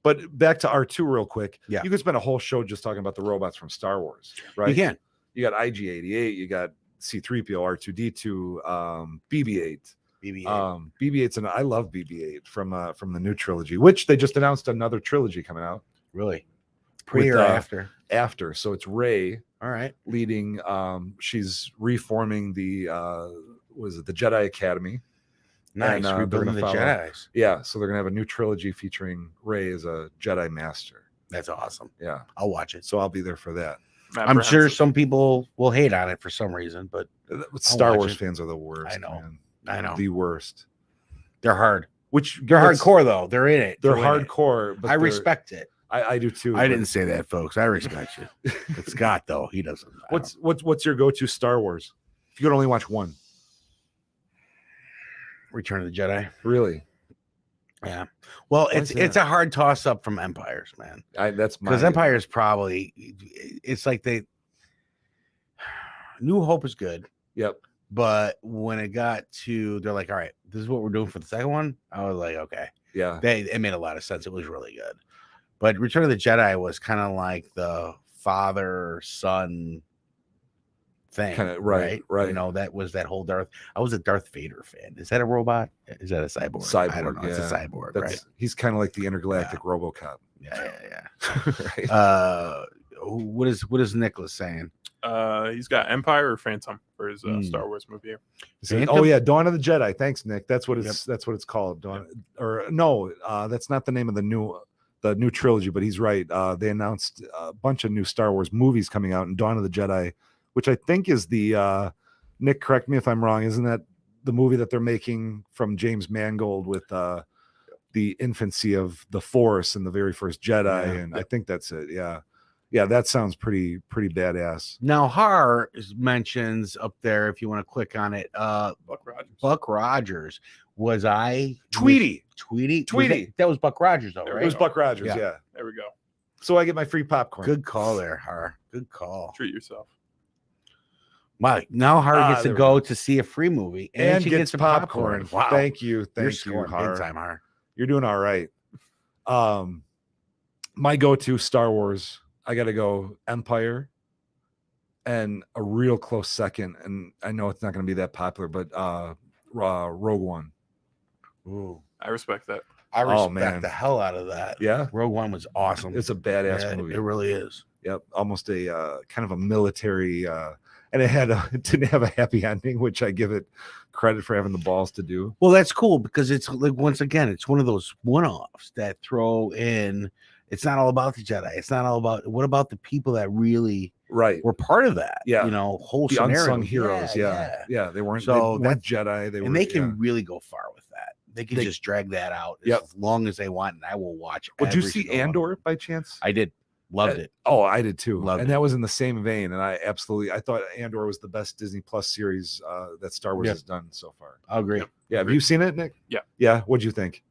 But back to R2 real quick. Yeah. You could spend a whole show just talking about the robots from Star Wars, right? You can. You got IG-88, you got C-3PO, R2-D2, BB-8. BB-8. BB-8's and I love BB-8 from the new trilogy, which they just announced another trilogy coming out. Really? Pre with, or after? After. So it's Rey All right. leading. She's reforming the the Jedi Academy. Nice. And, Rebuilding the Jedis. Yeah, so they're gonna have a new trilogy featuring Rey as a Jedi Master. That's awesome. Yeah, I'll watch it. so I'll be there for that. I'm sure some people will hate on it for some reason, but Star watch Wars it. fans are the worst. I know. Man. I know. The worst. They're hard. Which They're hardcore though. They're in it. They're in it. hardcore. But I respect it. I do too. I didn't say that, folks. I respect you. But Scott, though, he doesn't. What's your go-to Star Wars? If you could only watch one. Return of the Jedi. Really? Yeah. Well, Why is it's that? a hard toss up from Empires, man. That's Because Empires probably it's like New Hope is good. Yep. But when it got to, they're like, all right, this is what we're doing for the second one. I was like, okay. Yeah. It made a lot of sense. It was really good. But Return of the Jedi was kind of like the father-son thing. Kind of right. You know, that was that whole Darth. I was a Darth Vader fan. Is that a robot? Is that a cyborg? Cyborg. I don't know. Yeah. It's a cyborg, right? He's kind of like the intergalactic RoboCop. Yeah. Right. What is Nicholas saying? He's got Empire or Phantom for his Star Wars movie here. Oh yeah, Dawn of the Jedi. Thanks, Nick. That's what it's called. Dawn, or no, that's not the name of the new trilogy. But he's right. They announced a bunch of new Star Wars movies coming out, and Dawn of the Jedi, which I think is the Nick. Correct me if I'm wrong. Isn't that the movie that they're making from James Mangold with the infancy of the Force and the very first Jedi? And I think that's it. Yeah, that sounds pretty badass. Now, Har mentions up there, if you want to click on it, Buck Rogers. Was I Tweety? That was Buck Rogers, though, right? It was Buck Rogers, yeah. There we go. So I get my free popcorn. Good call there, Har. Good call. Treat yourself. Wow. Now Har gets to go to see a free movie and she gets some popcorn. Wow. Thank you, You're Har. big time, Har. You're doing all right. My go-to Star Wars, I got to go Empire, and a real close second. And I know it's not going to be that popular, but Rogue One. Ooh, I respect that. I respect the hell out of that. Yeah, Rogue One was awesome. It's a badass movie. It really is. Yep, almost a kind of a military, and it didn't have a happy ending, which I give it credit for having the balls to do. Well, that's cool because it's like, once again, it's one of those one-offs that throw in. It's not all about the Jedi. It's not all about. What about the people that really were part of that? Yeah, you know, whole the scenario. unsung heroes. Yeah. They weren't. So they weren't Jedi. They can really go far with that. They can just drag that out as long as they want, and I will watch. Well, did you see Andor by chance? I did. Loved it. Oh, I did too. Loved and it. that was in the same vein. And I thought Andor was the best Disney Plus series that Star Wars has done so far. I agree. Yeah. Have you seen it, Nick? Yeah. Yeah. What'd you think?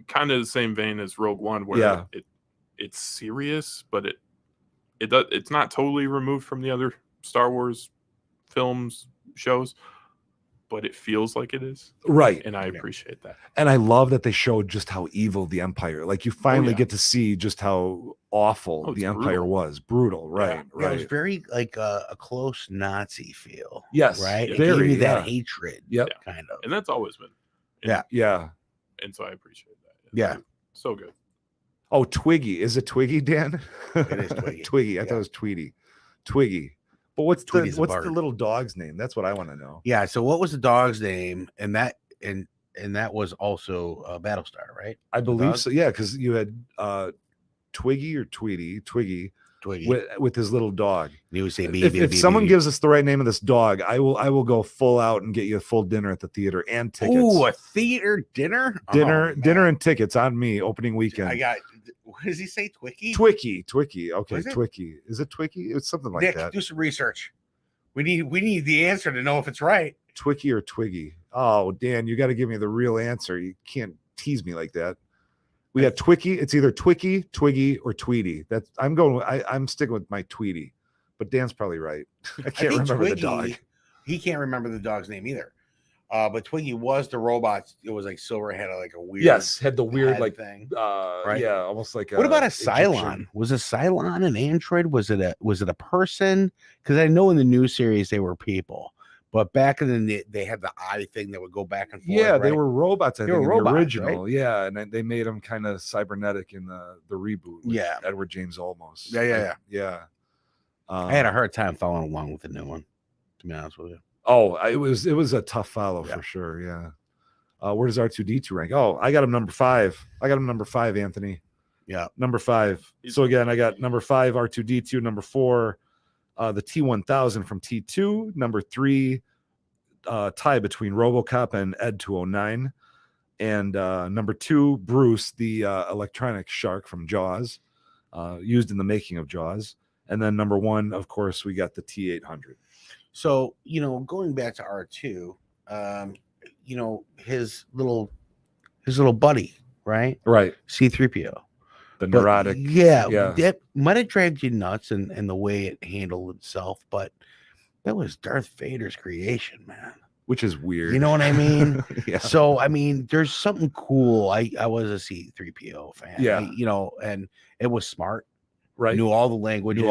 Kind of the same vein as Rogue One, where it's serious, but it's not totally removed from the other Star Wars films, shows, but it feels like it is. Right. And I appreciate that. And I love that they showed just how evil the Empire, like you finally get to see just how awful the Empire was. Brutal. Right. Yeah, it was very like a close Nazi feel. Yes. Right. It Very, gave you that hatred. Yep. Kind of. And that's always been. Yeah. And so I appreciate that. Yeah. So good. Oh, Twiggy. Is it Twiggy, Dan? It is Twiggy. Twiggy. I thought it was Tweety. Twiggy. But what's Tweety's the little dog's name? That's what I want to know. Yeah. So what was the dog's name? And that was also Battlestar, right? I believe so. Yeah, because you had Twiggy or Tweety. Twiggy. Twiggy. with his little dog. He would say, if someone gives us the right name of this dog, I will go full out and get you a full dinner at the theater and tickets. Ooh, a theater dinner? Dinner and tickets on me opening weekend. I got, what does he say? Twicky? Twicky. Okay, Is it? Twicky. Is it Twicky? It's something like Nick, that. do some research. We need the answer to know if it's right. Twicky or Twiggy? Oh, Dan, you got to give me the real answer. You can't tease me like that. We got Twicky. It's either Twicky, Twiggy, or Tweety. I'm sticking with my Tweety, but Dan's probably right. I can't remember Twiggy, the dog. He can't remember the dog's name either. But Twiggy was the robot. It was like silver, had like a weird had the weird like thing. Right? Yeah, almost like what about a Egyptian. Cylon? Was a Cylon an android? Was it a person? Because I know in the new series they were people. But back in the they had the eye thing that would go back and forth. Yeah, right? they were robots. I think in robots, the original. right? Yeah, and they made them kind of cybernetic in the reboot. With Yeah, Edward James Olmos. Yeah. I had a hard time following along with the new one, to be honest with you. Oh, it was a tough follow for sure. Yeah. Where does R2D2 rank? Oh, I got him number 5. Anthony. Yeah, number 5. So again, I got number 5 R2D2, number 4 the T1000 from T2, number 3 tie between RoboCop and Ed 209, and number 2 Bruce, the electronic shark from Jaws, used in the making of Jaws, and then number 1, of course, we got the T800. So going back to R2, his little buddy, right? C-3PO. The neurotic. That might have dragged you nuts and the way it handled itself, but that was Darth Vader's creation, man. Which is weird. You know what I mean? Yeah. So, I mean, there's something cool. I was a C-3PO fan. Yeah. And it was smart. Right. Knew all the languages.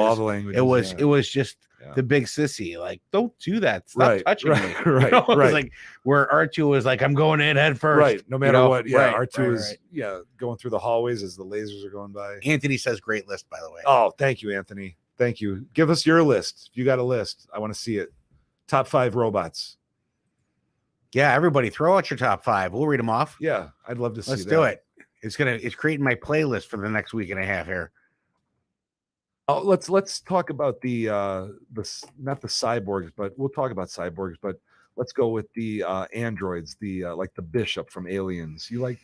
It was just the big sissy. Like, don't do that. Stop touching me. Right. It was like where R2 was like, I'm going in head first. Right. No matter what. Yeah. Right, R2 is going through the hallways as the lasers are going by. Anthony says great list, by the way. Oh, thank you, Anthony. Thank you. Give us your list. If you got a list, I want to see it. Top 5 robots. Yeah, everybody throw out your top 5. We'll read them off. Yeah, I'd love to see that. Let's do it. It's creating my playlist for the next week and a half here. Oh, let's talk about the not the cyborgs, but we'll talk about cyborgs, but let's go with the androids, the like the Bishop from Aliens. You like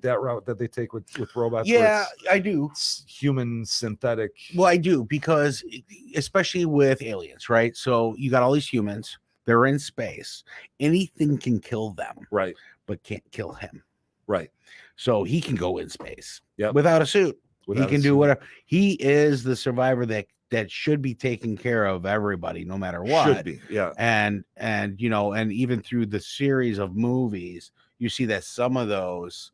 that route that they take with robots? Yeah, I do. It's human synthetic. Well, I do, because especially with Aliens, right? So you got all these humans, they're in space. Anything can kill them, right? But can't kill him, right? So he can go in space without a suit. He can do whatever. He is the survivor that should be taking care of everybody, no matter what. Should be, yeah. And and even through the series of movies, you see that some of those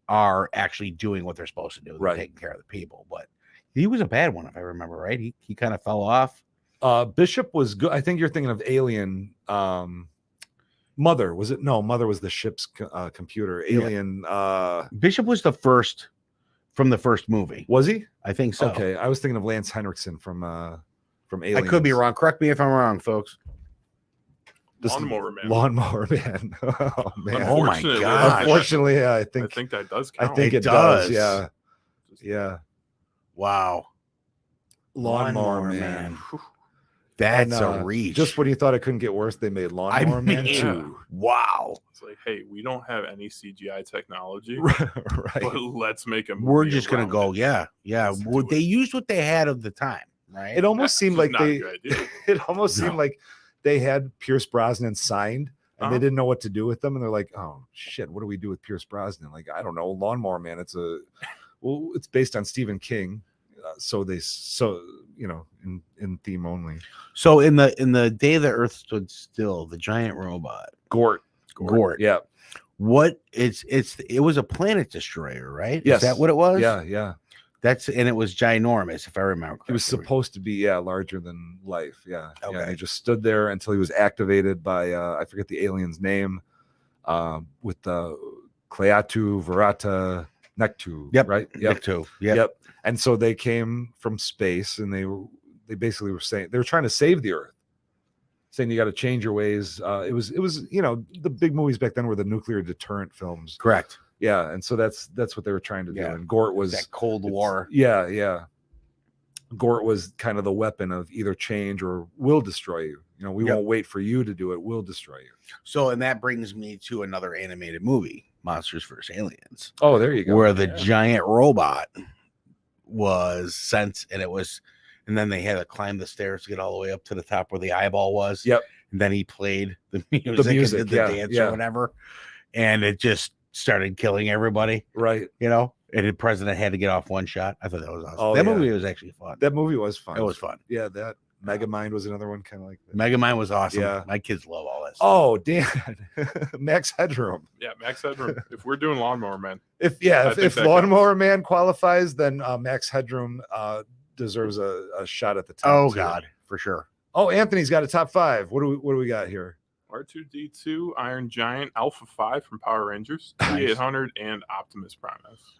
are actually doing what they're supposed to do, right? Taking care of the people. But he was a bad one, if I remember right. He kind of fell off. Bishop was good. I think you're thinking of Alien. Mother was it? No, Mother was the ship's computer. Alien. Bishop was the first. From the first movie. Was he? I think so. Okay. I was thinking of Lance Henriksen from Aliens. I could be wrong. Correct me if I'm wrong, folks. Lawnmower Man. Lawnmower Man. Oh, man. Oh, my God. Unfortunately, yeah, I think that does count. I think it does. Yeah. Yeah. Wow. Lawnmower Man. That's a reach. Just when you thought it couldn't get worse, they made Lawnmower Man 2. Wow. It's like, hey, we don't have any CGI technology, right? But let's make a movie. We're just gonna go, yeah. Well, they used what they had of the time, right? It almost seemed like it almost No. seemed like they had Pierce Brosnan signed and they didn't know what to do with them, and they're like, oh shit, what do we do with Pierce Brosnan? Like, I don't know, Lawnmower Man. It's based on Stephen King, so in theme only. So in the day the Earth stood still, the giant robot Gort. Yeah. What it was a planet destroyer, right? Yes. Is that what it was? Yeah. And it was ginormous, if I remember correctly. He was supposed to be larger than life. Yeah. Okay. Yeah, he just stood there until he was activated by I forget the alien's name, with the Cleatu Verata Nectu. Yep. Right. Yep. Nectu. Yep. And so they came from space, and they basically were saying they were trying to save the Earth, saying you got to change your ways. It was the big movies back then were the nuclear deterrent films. Correct. Yeah, and so that's what they were trying to do. And Gort was that Cold War. Yeah. Gort was kind of the weapon of either change or will destroy you. You know, we won't wait for you to do it. We'll destroy you. So, and that brings me to another animated movie, Monsters vs. Aliens. Oh, there you go. Where the giant robot was sent, and then they had to climb the stairs to get all the way up to the top where the eyeball was. Yep. And then he played the music and did the dance or whatever. And it just started killing everybody. Right. You know? And the president had to get off one shot. I thought that was awesome. Oh, that movie was actually fun. That movie was fun. It was fun. Yeah, that Megamind was another one kind of like that. Megamind was awesome. Yeah. My kids love all that stuff. Oh, damn. Max Headroom. Yeah, Max Headroom. If we're doing Lawnmower Man. If Lawnmower Man qualifies, then Max Headroom deserves a shot at the top. Oh, God, for sure. Oh, Anthony's got a top 5. What do we got here? R2D2, Iron Giant, Alpha 5 from Power Rangers, T-800, and Optimus Prime.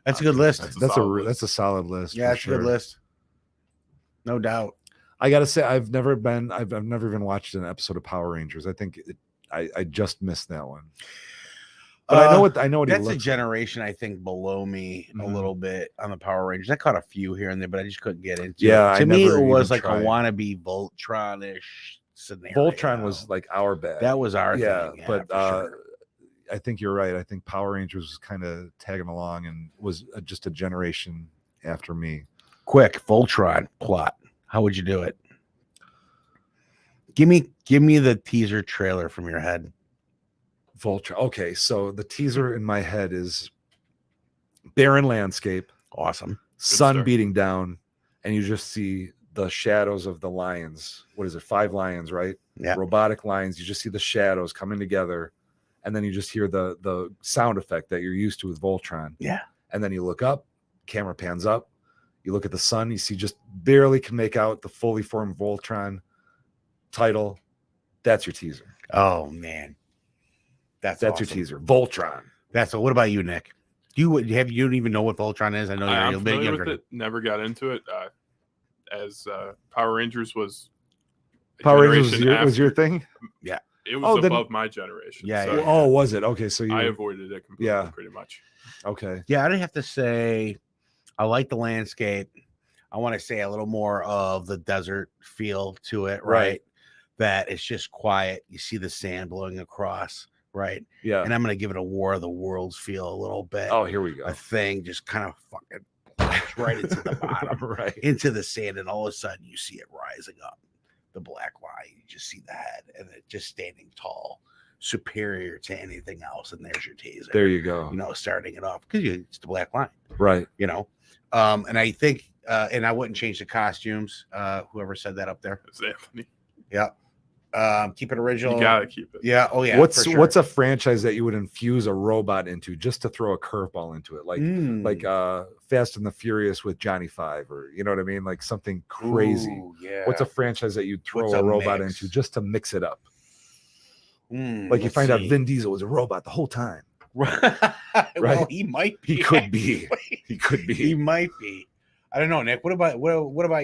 That's a good list. That's a solid list. Yeah, it's a good list. No doubt. I gotta say, I've never even watched an episode of Power Rangers. I think I just missed that one. But I know what that's a generation I think below me a little bit on the Power Rangers. I caught a few here and there, but I just couldn't get into it. To me, it was like a wannabe Voltron-ish scenario. Voltron was like our bag. That was our thing. Yeah, but sure. I think you're right. I think Power Rangers was kind of tagging along and was just a generation after me. Quick Voltron plot. How would you do it? Give me the teaser trailer from your head. Voltron. Okay, so the teaser in my head is barren landscape. Awesome. Sun beating down, and you just see the shadows of the lions. What is it? 5 lions, right? Yeah. Robotic lions. You just see the shadows coming together, and then you just hear the sound effect that you're used to with Voltron. Yeah. And then you look up, camera pans up, you look at the sun, you see just barely can make out the fully formed Voltron title. That's your teaser. Oh man. That's awesome. Your teaser. Voltron. What about you, Nick? You don't even know what Voltron is? I know you're a bit younger. With it, never got into it. As Power Rangers was your thing? Yeah. It was above my generation. Yeah, so Oh, was it? Okay, so I avoided it completely, pretty much. Okay. Yeah, I'd have to say I like the landscape. I want to say a little more of the desert feel to it, right? That it's just quiet. You see the sand blowing across, right? Yeah. And I'm going to give it a War of the Worlds feel a little bit. Oh, here we go. A thing just kind of fucking plunge right into the bottom, right into the sand, and all of a sudden you see it rising up, the black line. You just see the head, and it just standing tall, superior to anything else. And there's your teaser. There you go. You know, starting it off because it's the black line, right? You know, and I think, and I wouldn't change the costumes. Whoever said that up there, it's Anthony. Yeah. Keep it original. You gotta keep it. Yeah. Oh yeah. What's a franchise that you would infuse a robot into just to throw a curveball into it, like Fast and the Furious with Johnny Five, or you know what I mean, like something crazy. Ooh, yeah. What's a franchise that you'd throw a robot into just to mix it up? Like you find out Vin Diesel was a robot the whole time. Right. Well, he might be. He could be. He could be. He might be. I don't know, Nick. What about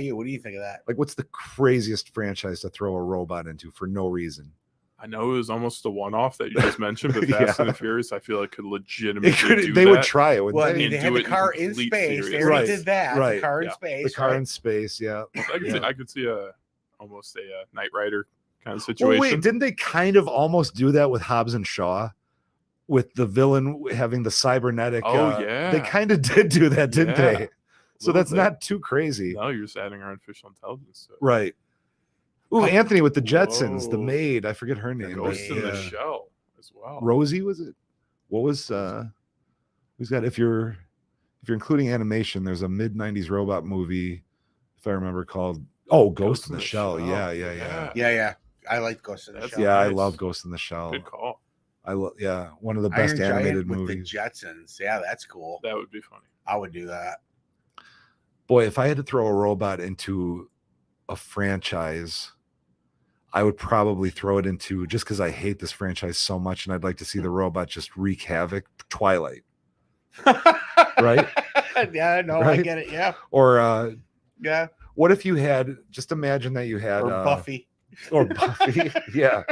you? What do you think of that? Like, what's the craziest franchise to throw a robot into for no reason? I know it was almost a one-off that you just mentioned, but Fast and the Furious, I feel like could legitimately do would try it. Well, I mean, they had the car in space. They already did that. Right. The car in space. The car in space. Yeah. I could see almost a Knight Rider kind of situation. Well, wait, didn't they kind of almost do that with Hobbs and Shaw? With the villain having the cybernetic. Yeah. They kind of did do that, didn't they? So that's not too crazy. No, you're just adding artificial intelligence. Right. Ooh, Anthony with the Jetsons, the maid. I forget her name. Ghost in the Shell as well. Rosie, was it? What was who's got if you're including animation, there's a mid-90s robot movie, if I remember, called Ghost in the Shell. Yeah. I like Ghost in the Shell. Yeah, I love Ghost in the Shell. Good call. One of the best Iron animated Giant movies. With the Jetsons. Yeah, that's cool. That would be funny. I would do that. Boy, if I had to throw a robot into a franchise, I would probably throw it into, just because I hate this franchise so much and I'd like to see the robot just wreak havoc, Twilight. Right? Yeah, no, right? I get it. Yeah. Or yeah. What if you had, just imagine that you had Buffy. Or Buffy. Yeah.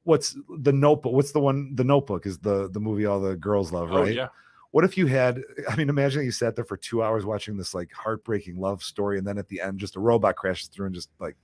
What's the Notebook? What's the one? The Notebook is the movie all the girls love, right? Yeah. What if you had, I mean, imagine that you sat there for 2 hours watching this like heartbreaking love story, and then at the end, just a robot crashes through and just like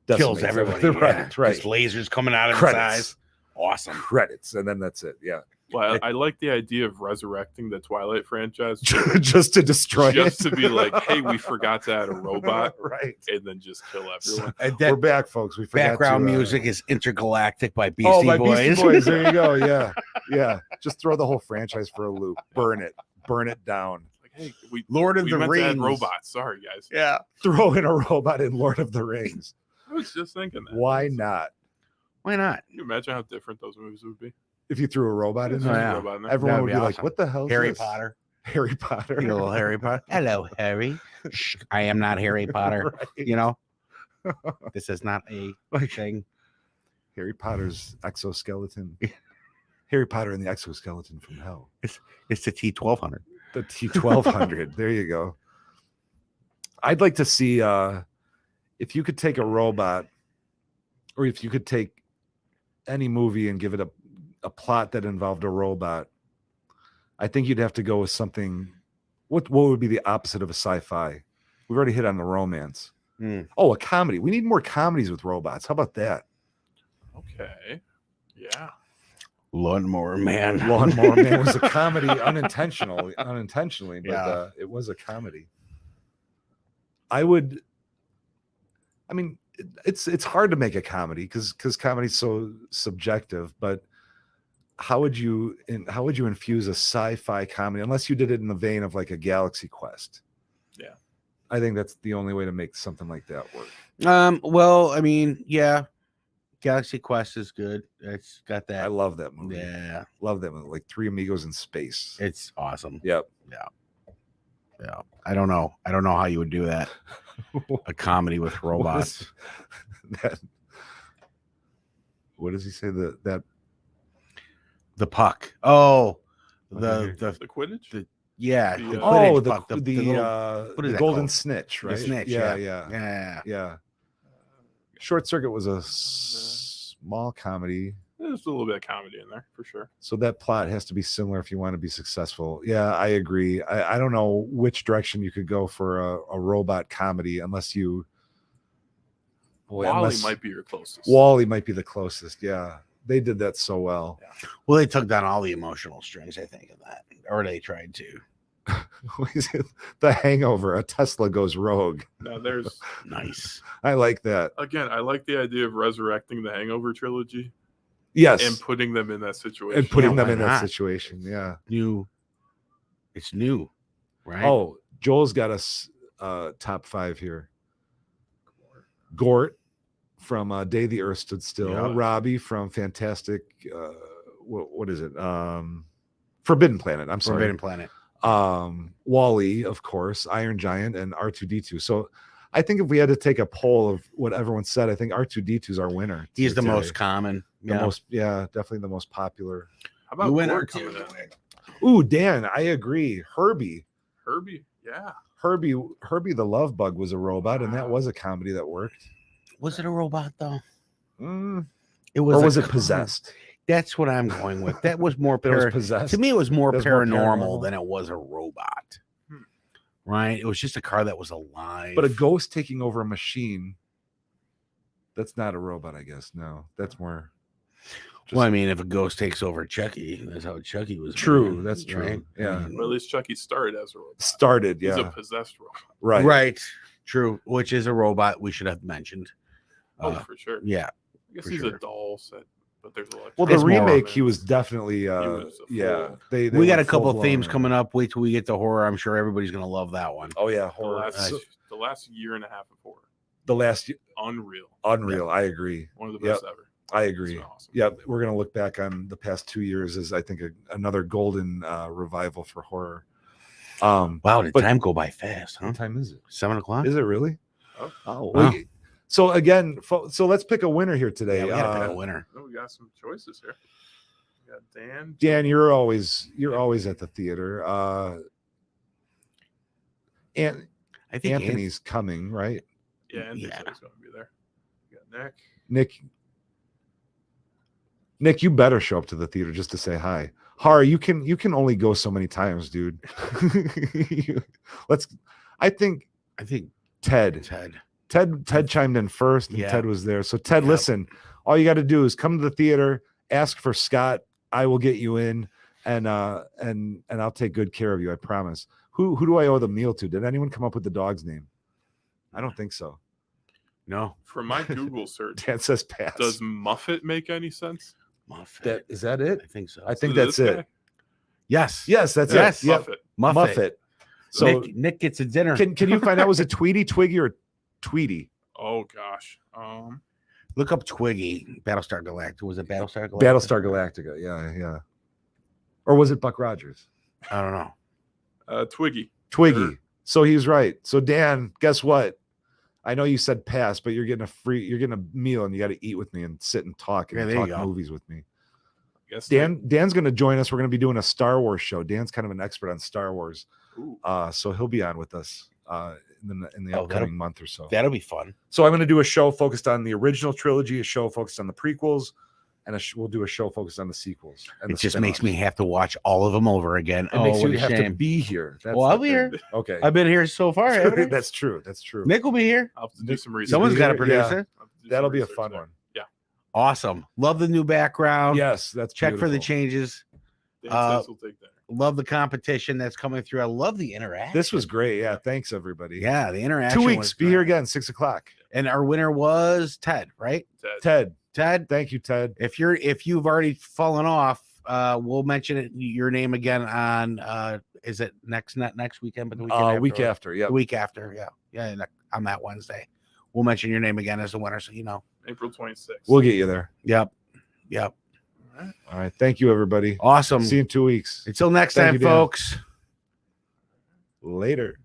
Kills decimates everybody. everything. Right. Just lasers coming out of its eyes. Awesome. Credits, and then that's it. Yeah. Well, I like the idea of resurrecting the Twilight franchise just to destroy just it. to be like, hey, we forgot to add a robot, right? And then just kill everyone. We're back, folks. We forgot background to, music is Intergalactic by Beastie Boys. Beastie Boys. There you go. Yeah, yeah. Just throw the whole franchise for a loop. Burn it down. Like, hey, Lord of the meant to add Rings. robots. Sorry, guys. Yeah. Throw in a robot in Lord of the Rings. I was just thinking that. Why not? Why not? Can you imagine how different those movies would be? If you threw a robot in There's there, a robot in there. everyone would be awesome. like, "What the hell?" Harry Potter. Harry Potter. You know, little Harry Potter. Hello, Harry. Shh, I am not Harry Potter. Right. You know, this is not a thing. Harry Potter's exoskeleton. Harry Potter and the exoskeleton from hell. It's the T-1200. The T-1200. There you go. I'd like to see if you could take a robot, or if you could take any movie and give it a plot that involved a robot. I think you'd have to go with something. What would be the opposite of a sci-fi? We've already hit on the romance. Oh, a comedy. We need more comedies with robots. How about that? Okay. Yeah. Lawnmower Man. Lawnmower Man was a comedy unintentionally, but it was a comedy. It's hard to make a comedy because comedy's so subjective, but how would you infuse a sci-fi comedy unless you did it in the vein of like a Galaxy Quest? Yeah. I think that's the only way to make something like that work. Well, I mean, yeah. Galaxy Quest is good. It's got that. I love that movie. Yeah. Love that movie. Like Three Amigos in Space. It's awesome. Yep. Yeah. I don't know how you would do that. A comedy with robots. What does he say? The puck. Oh, The Quidditch? the Quidditch puck, the that golden called? snitch, right? The snitch. Yeah. Short Circuit was a small comedy. There's a little bit of comedy in there for sure. So that plot has to be similar if you want to be successful. Yeah, I agree. I don't know which direction you could go for a robot comedy unless you. Wall-E might be your closest. Wall-E might be the closest. Yeah, they did that so well. Yeah. Well, they took down all the emotional strings, I think, in that, or they tried to. The Hangover, a Tesla goes rogue. Now there's Nice. I like that. Again, I like the idea of resurrecting the Hangover trilogy. Yes, And putting them in that situation. and putting Yeah, them why in that not? situation. Yeah. New. It's new, right? Oh, Joel's got us top 5 here. Gort from Day the Earth Stood Still. Yeah. Robbie from Fantastic. What is it? Forbidden Planet. I'm sorry. Forbidden Planet. Wall-E, of course, Iron Giant, and R2D2. So I think if we had to take a poll of what everyone said, I think R2D2 is our winner. He's the today. most common. Definitely the most popular. How about You win Gort R2. coming in? Ooh, Dan, I agree. Herbie, yeah. Herbie the Love Bug was a robot, and that was a comedy that worked. Was it a robot though? Mm. It was. Or was it com- possessed? That's what I'm going with. That was more It was possessed. to me. It was more It was more paranormal paranormal. than it was a robot. Right? It was just a car that was alive. But a ghost taking over a machine, that's not a robot, I guess. No, that's more. Well, I mean, if a ghost takes over Chucky, that's how Chucky was. True, made, that's true. right? Yeah. I mean, Well, at least Chucky started as a robot. Started, He's yeah. a possessed robot. Right. right. True. Which is a robot we should have mentioned. For sure. Yeah. I guess for he's sure. a doll set, but there's a lot. Well, the It's more remake, of he was definitely, was a yeah. full- They We got a went couple full-blown. themes coming up. Wait till we get to horror. I'm sure everybody's going to love that one. Oh, yeah. the Horror. last, the last year and a half of horror. The last, Unreal. I agree. One of the best ever. I It's agree. been awesome. Yep. We're going to look back on the past 2 years as, I think, another golden revival for horror. Wow, did But- time go by fast, huh? What time is it? 7 o'clock? Is it really? Oh. Oh, Wow. wait. So again, so let's pick a winner here today. Yeah, we got to pick a winner. Oh, we got some choices here. We got Dan. Dan, you're always at the theater. And I think Anthony's coming, right? Yeah, Anthony Yeah. said he's going to be there. We got Nick. Nick, you better show up to the theater just to say hi. Har, you can only go so many times, dude. I think Ted chimed in first, and Ted was there. So Ted, listen, all you got to do is come to the theater, ask for Scott. I will get you in, and I'll take good care of you. I promise. Who do I owe the meal to? Did anyone come up with the dog's name? I don't think so. No. From my Google search, Dan says pass. Does Muffet make any sense? Muffet. Is that it? I think so. I think that's it. Yes. Yes, that's Yes. it. Yep. Muffet. So Nick gets a dinner. Can you find out, was it Tweety, Twiggy, or Tweety? Oh gosh. Look up Twiggy. Battlestar Galactica. Was it Battlestar Galactica? Battlestar Galactica. Yeah. Or was it Buck Rogers? I don't know. Twiggy. Twiggy. So he's right. So Dan, guess what? I know you said pass, but you're getting a meal, and you got to eat with me and sit and talk and talk movies with me. Guess Dan's going to join us. We're going to be doing a Star Wars show. Dan's kind of an expert on Star Wars. So he'll be on with us in the upcoming month or so. That'll be fun. So I'm going to do a show focused on the original trilogy, a show focused on the prequels, and we'll do a show focused on the sequels. And it just makes me have to watch all of them over again. It makes you have to be here. I'll be here. Okay. I've been here so far. That's true. Nick will be here. I'll have to do some research. Someone's got to produce it. That'll be a fun one. Yeah. Awesome. Love the new background. Yes, that's check beautiful. for the changes. We'll take that. Love the competition that's coming through. I love the interaction. This was great. Yeah. Thanks, everybody. Yeah, the interaction. 2 weeks. Be here again, 6:00. And our winner was Ted, right? Ted. Thank you, Ted. If you've already fallen off, we'll mention your name again on is it not next weekend, but the weekend after? Yeah. The week after, yeah, on that Wednesday. We'll mention your name again as the winner, so you know. April 26th. We'll get you there. Yep. All right. Thank you, everybody. Awesome. See you in 2 weeks. Until next time, folks. Later.